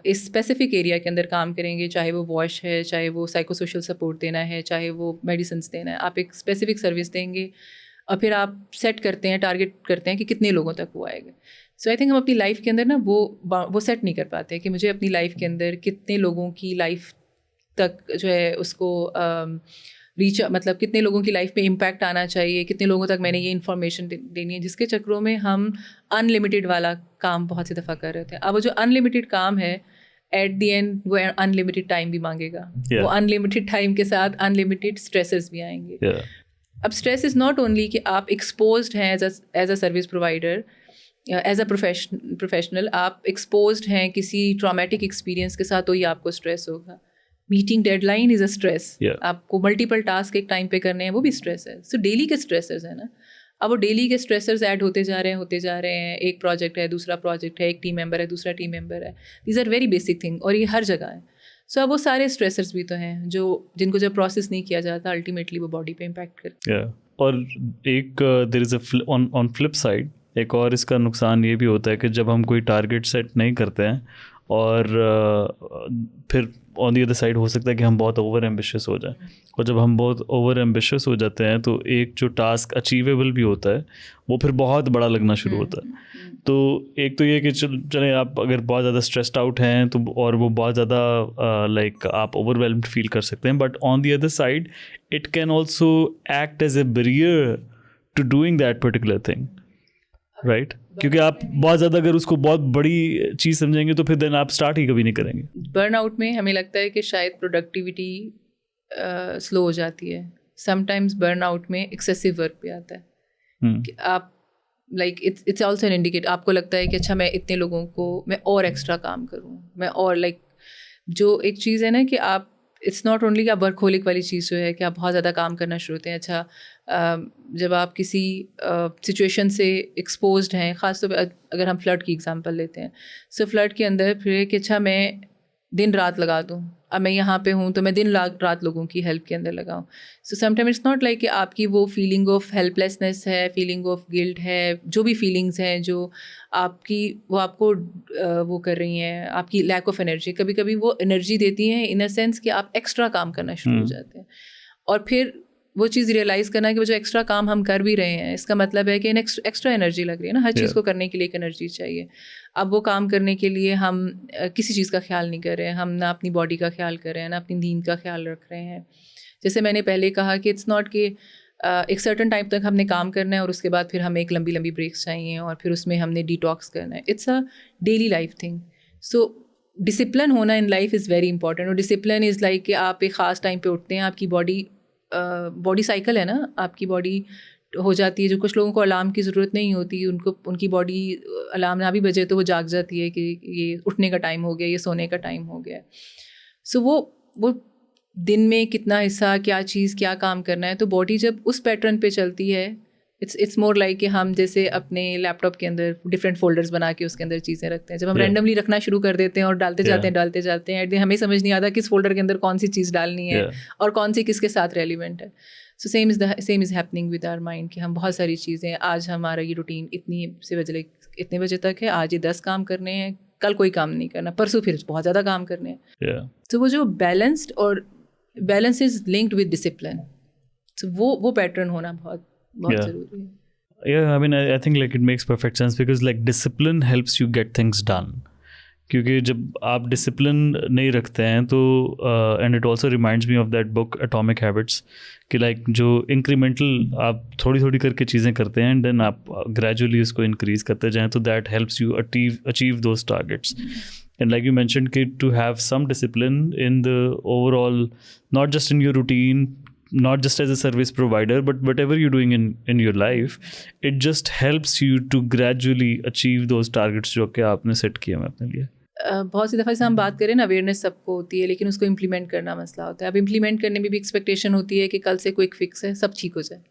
इस स्पेसिफिक एरिया के अंदर काम करेंगे, चाहे वो वॉश है, चाहे वो साइको सोशल सपोर्ट देना है, चाहे वो मेडिसिन देना है, आप एक स्पेसिफिक सर्विस देंगे और फिर आप सेट करते हैं, टारगेट करते हैं कि कितने लोगों तक वो आएगा। सो आई थिंक हम अपनी लाइफ के अंदर ना वो सेट नहीं कर पाते कि मुझे अपनी लाइफ के अंदर कितने लोगों की लाइफ तक जो है उसको रीच, मतलब कितने लोगों की लाइफ में इम्पैक्ट आना चाहिए, कितने लोगों तक मैंने ये इन्फॉर्मेशन देनी है, जिसके चक्रों में हम अनलिमिटेड वाला काम बहुत सी दफ़ा कर रहे थे। अब वो जो अनलिमिटेड काम है एट दी एंड वो अनलिमिटेड टाइम भी मांगेगा। वो अनलिमिटेड टाइम के साथ अनलिमिटेड स्ट्रेसेस भी आएंगे। अब स्ट्रेस इज़ नॉट ओनली कि आप एक्सपोज्ड हैं as a service provider, as a professional आप एक्सपोज्ड हैं किसी ट्रॉमेटिक एक्सपीरियंस के साथ, तो ये आपको स्ट्रेस होगा। Meeting deadline is a stress. आपको मल्टीपल टास्क एक टाइम पे करने हैं, वो भी स्ट्रेस है। सो डेली के स्ट्रेसर्स है ना, अब वो डेली के स्ट्रेसर्स ऐड होते जा रहे हैं। एक प्रोजेक्ट है, दूसरा प्रोजेक्ट है, एक टीम मेंबर है, दूसरा टीम मेंबर है। These are very basic thing और ये हर जगह है। सो अब वो सारे स्ट्रेसर्स भी तो हैं जो जिनको जब प्रोसेस नहीं किया जाता अल्टीमेटली वो बॉडी पे इम्पैक्ट करते हैं। और एक there is a on flip side एक और इसका नुकसान ये भी होता है कि जब हम कोई टारगेट सेट नहीं करते हैं और फिर ऑन दी अदर साइड हो सकता है कि हम बहुत ओवर एम्बिशियस हो जाएं, और जब हम बहुत ओवर एम्बिशियस हो जाते हैं तो एक जो टास्क अचीवेबल भी होता है वो फिर बहुत बड़ा लगना शुरू होता है। तो एक तो ये कि चले आप अगर बहुत ज़्यादा स्ट्रेस्ड आउट हैं तो और वो बहुत ज़्यादा लाइक आप ओवरवेल्म्ड फील कर सकते हैं, but on the other side it can also act as a barrier to doing that particular thing, right? क्योंकि आप बहुत ज़्यादा अगर उसको बहुत बड़ी चीज़ समझेंगे तो फिर देन आप स्टार्ट ही कभी नहीं करेंगे। बर्नआउट में हमें लगता है कि शायद प्रोडक्टिविटी स्लो हो जाती है। समटाइम्स बर्नआउट में एक्सेसिव वर्क भी आता है कि आप like it's also an indicate, आपको लगता है कि अच्छा मैं इतने लोगों को मैं और एक्स्ट्रा काम करूँ, मैं और लाइक जो एक चीज़ है ना कि आप इट्स नॉट ओनली कि आप वर्कहोलिक वाली चीज़ जो है कि आप बहुत ज़्यादा काम करना शुरू होते हैं। अच्छा जब आप किसी सिचुएशन से एक्सपोज्ड हैं, ख़ासतौर पर अगर हम फ्लड की एग्जांपल लेते हैं, सो फ्लड के अंदर फिर कि अच्छा मैं दिन रात लगा दूँ, अब मैं यहाँ पे हूँ तो मैं दिन रात लोगों की हेल्प के अंदर लगाऊँ। So sometime it's not like कि आपकी वो फीलिंग ऑफ हेल्पलेसनेस है, फीलिंग ऑफ गिल्ट है, जो भी फीलिंग्स हैं जो आपकी वो आपको वो कर रही हैं, आपकी लैक ऑफ एनर्जी, कभी कभी वो एनर्जी देती हैं इन अ सेंस कि आप एक्स्ट्रा काम करना शुरू हो जाते हैं। और फिर वो चीज़ रियलाइज़ करना कि वो जो एक्स्ट्रा काम हम कर भी रहे हैं इसका मतलब है कि एक्स्ट्रा एनर्जी लग रही है ना, हर चीज़ को करने के लिए एक एनर्जी चाहिए। अब वो काम करने के लिए हम किसी चीज़ का ख्याल नहीं कर रहे हैं, हम ना अपनी बॉडी का ख्याल कर रहे हैं ना अपनी नींद का ख्याल रख रहे हैं। जैसे मैंने पहले कहा कि इट्स नॉट कि एक सर्टन टाइम तक हमने काम करना है और उसके बाद फिर हमें एक लंबी लंबी ब्रेक्स चाहिए और फिर उसमें हमने डिटॉक्स करना है। It's a daily life thing. So discipline होना in life is very important. और डिसिप्लिन इज़ लाइक कि आप एक ख़ास टाइम पे उठते हैं, आपकी बॉडी साइकिल है ना, आपकी बॉडी हो जाती है। जो कुछ लोगों को अलार्म की ज़रूरत नहीं होती, उनकी बॉडी अलार्म ना भी बजे तो वो जाग जाती है कि ये उठने का टाइम हो गया, ये सोने का टाइम हो गया। सो वो दिन में कितना हिस्सा क्या चीज़ क्या काम करना है, तो बॉडी जब उस पैटर्न पे चलती है इट्स मोर लाइक कि हम जैसे अपने लैपटॉप के अंदर डिफरेंट फोल्डर्स बना के उसके अंदर चीज़ें रखते हैं। जब हम रैंडमली रखना शुरू कर देते हैं और डालते जाते हैं हमें समझ नहीं आता किस फोल्डर के अंदर कौन सी चीज़ डालनी है और कौन सी किसके साथ रेलिवेंट है। So same is happening with our mind कि हम बहुत सारी चीज़ें, आज हमारा ये रूटीन इतने बजे तक है, आज ये 10 काम करने हैं, कल कोई काम नहीं करना, परसों फिर बहुत ज़्यादा काम करने हैं। तो वो जो balance is linked with discipline, तो वो पैटर्न होना बहुत ज़रूरी है। Yeah, I mean, I think like it makes perfect sense because like discipline helps you get things done. क्योंकि जब आप डिसिप्लिन नहीं रखते हैं तो and it also reminds me of that book atomic habits कि लाइक जो इंक्रीमेंटल आप थोड़ी थोड़ी करके चीज़ें करते हैं एंड देन आप ग्रेजुअली उसको इंक्रीज करते जाएँ तो that helps you achieve those targets. And like you mentioned, kid, to have some discipline in the overall, not just in your routine, not just as a service provider, but whatever you're doing in your life, it just helps you to gradually achieve those targets जो कि आपने set किए हैं अपने लिए. बहुत सी दफ़ा से हम बात करें ना, अवेयरनेस सबको होती है लेकिन उसको इम्प्लीमेंट करना मसला होता है. अब इम्प्लीमेंट करने में भी एक्सपेक्टेशन होती है कि कल से क्विक फिक्स है, सब ठीक हो जाए.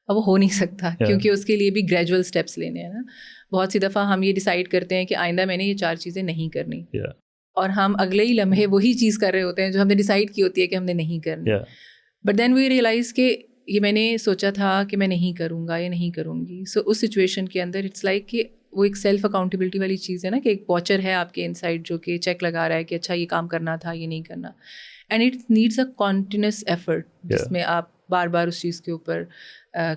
अब वो हो नहीं सकता क्योंकि उसके लिए भी ग्रेजुअल स्टेप्स लेने हैं ना. बहुत सी दफ़ा हम ये डिसाइड करते हैं कि आइंदा मैंने ये 4 चीज़ें नहीं करनी, और हम अगले ही लम्हे वही चीज़ कर रहे होते हैं जो हमने डिसाइड की होती है कि हमने नहीं करनी. बट देन वी रियलाइज़ कि ये मैंने सोचा था कि मैं नहीं करूँगा या नहीं करूँगी. सो उस सिचुएशन के अंदर इट्स लाइक कि वो एक सेल्फ अकाउंटेबिलिटी वाली चीज़ है ना, कि एक वॉचर है आपके इनसाइड जो कि चेक लगा रहा है कि अच्छा ये काम करना था, ये नहीं करना. And it needs a continuous effort जिसमें आप बार बार उस चीज़ के ऊपर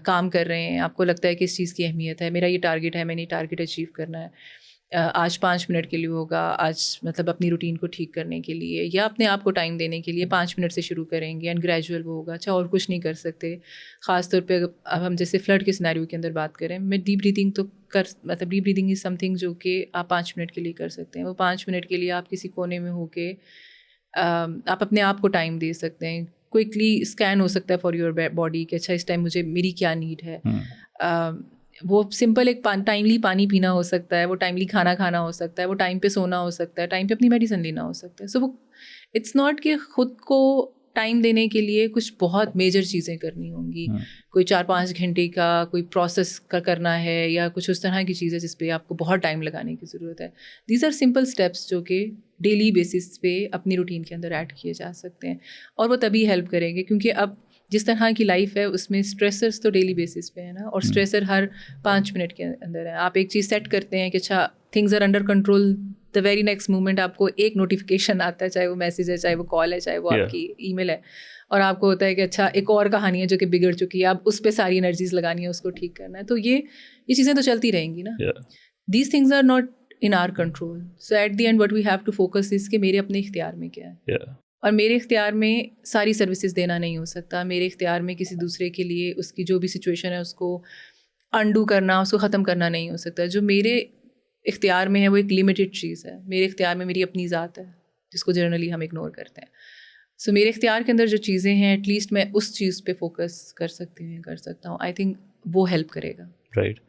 काम कर रहे हैं. आपको लगता है कि इस चीज़ की अहमियत है, मेरा ये टारगेट है, मैंने ये टारगेट अचीव करना है. आज 5 मिनट के लिए होगा, आज मतलब अपनी रूटीन को ठीक करने के लिए या अपने आप को टाइम देने के लिए 5 मिनट से शुरू करेंगे एंड ग्रेजुअल वो होगा. अच्छा और कुछ नहीं कर सकते. ख़ास तौर पे अब हम जैसे फ्लड के सिनेरियो के अंदर बात करें, मैं डीप ब्रीदिंग तो मतलब डीप ब्रीदिंग इज़ समथिंग जो कि आप 5 मिनट के लिए कर सकते हैं. वो 5 मिनट के लिए आप किसी कोने में होके आप अपने आप को टाइम दे सकते हैं. क्विकली स्कैन हो सकता है फॉर योर बॉडी कि अच्छा इस टाइम मुझे मेरी क्या नीड है. वो सिंपल एक टाइमली पानी पीना हो सकता है, वो टाइमली खाना खाना हो सकता है, वो टाइम पे सोना हो सकता है, टाइम पे अपनी मेडिसिन लेना हो सकता है. सो वो इट्स नॉट कि ख़ुद को टाइम देने के लिए कुछ बहुत मेजर चीज़ें करनी होंगी. कोई 4-5 घंटे का कोई प्रोसेस का करना है या कुछ उस तरह की चीज़ें जिस पे आपको बहुत टाइम लगाने की ज़रूरत है. दीज आर सिंपल स्टेप्स जो कि डेली बेसिस पे अपनी रूटीन के अंदर ऐड किए जा सकते हैं और वो तभी हेल्प करेंगे क्योंकि अब जिस तरह की लाइफ है उसमें स्ट्रेसर्स तो डेली बेसिस पे है ना, और स्ट्रेसर हर 5 मिनट के अंदर है. आप एक चीज़ सेट करते हैं कि अच्छा things are under control, the very next moment आपको एक नोटिफिकेशन आता है, चाहे वो मैसेज है, चाहे वो कॉल है, चाहे वो आपकी ईमेल है, और आपको होता है कि अच्छा एक और कहानी है जो कि बिगड़ चुकी है, आप उस पर सारी एनर्जीज लगानी है, उसको ठीक करना है. तो ये चीज़ें तो चलती रहेंगी ना. These things are not in our control. So at the end what we have to focus is कि मेरे अपने इख्तियार में क्या है. और मेरे इख्तियार में सारी सर्विसेज देना नहीं हो सकता. मेरे इख्तियार में किसी दूसरे के लिए उसकी जो भी सिचुएशन है उसको अंडू करना, उसको ख़त्म करना नहीं हो सकता. जो मेरे इख्तियार में है वो एक लिमिटेड चीज़ है. मेरे इख्तियार में मेरी अपनी ज़ात है जिसको जनरली हम इग्नोर करते हैं. सो मेरे इख्तियार के अंदर जो चीज़ें हैं एटलीस्ट मैं उस चीज़ पे फोकस कर सकता हूँ. आई थिंक वो हेल्प करेगा. Right.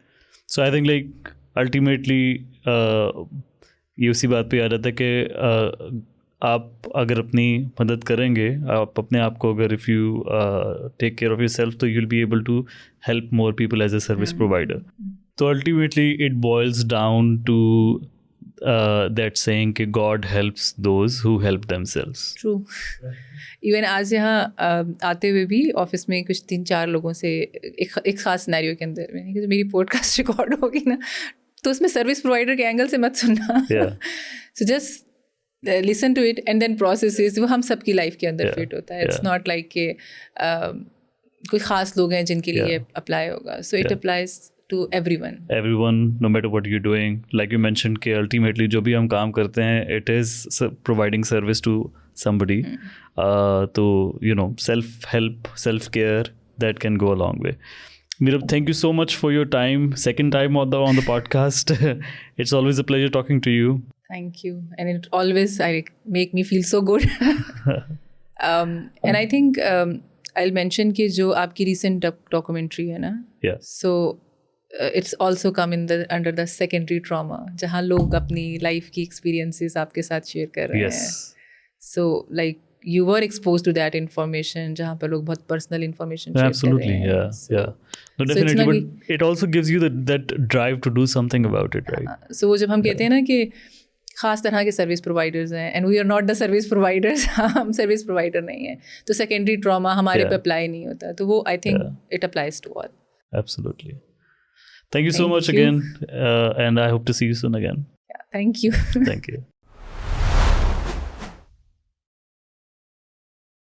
So I think like ultimately ये उसी बात पे आ जाता है कि आप अगर अपनी मदद करेंगे, आप अपने आप को अगर if you take care of yourself तो you will be able to help more people as a service provider. तो ultimately it boils down to that saying कि God helps those who help themselves. True. Even आज यहाँ आते हुए भी office में कुछ 3-4 लोगों से एक ख़ास सिनेरियो के अंदर में कि मेरी पॉडकास्ट रिकॉर्ड होगी ना तो उसमें सर्विस प्रोवाइडर के एंगल से मत सुनना. So just listen to it and then process. वो हम सबकी लाइफ के अंदर फिट होता है. इट्स नॉट लाइक कि कोई ख़ास लोग हैं जिनके लिए अप्लाई होगा. So it applies to everyone no matter what you're doing. Like you mentioned कि ultimately जो भी हम काम करते हैं it is providing service to somebody. तो you know self-help, self-care that can go a long way. Meerab, thank you so much for your time. Second time on the podcast. It's always a pleasure talking to you. Thank you. And it always make me feel so good. And I think I'll mention कि जो आपकी recent documentary है ना. Yeah. So it's also come in under the secondary trauma जहाँ लोग अपनी life की experiences आपके साथ share कर रहे हैं. So like you were exposed to that information जहाँ पर लोग बहुत personal information share absolutely कर रहे हैं. Yeah. No, definitely, but it also gives you that drive to do something about it, right? So वो जब हम कहते हैं ना कि ख़ास तरह के सर्विस प्रोवाइडर्स हैं and we are not the service providers, हम सर्विस प्रोवाइडर नहीं हैं, तो सेकेंडरी ट्रॉमा हमारे पे अप्लाई नहीं होता. तो वो I think it applies to all. Absolutely. Thank you so much again, and I hope to see you soon again. Yeah, thank you. Thank you.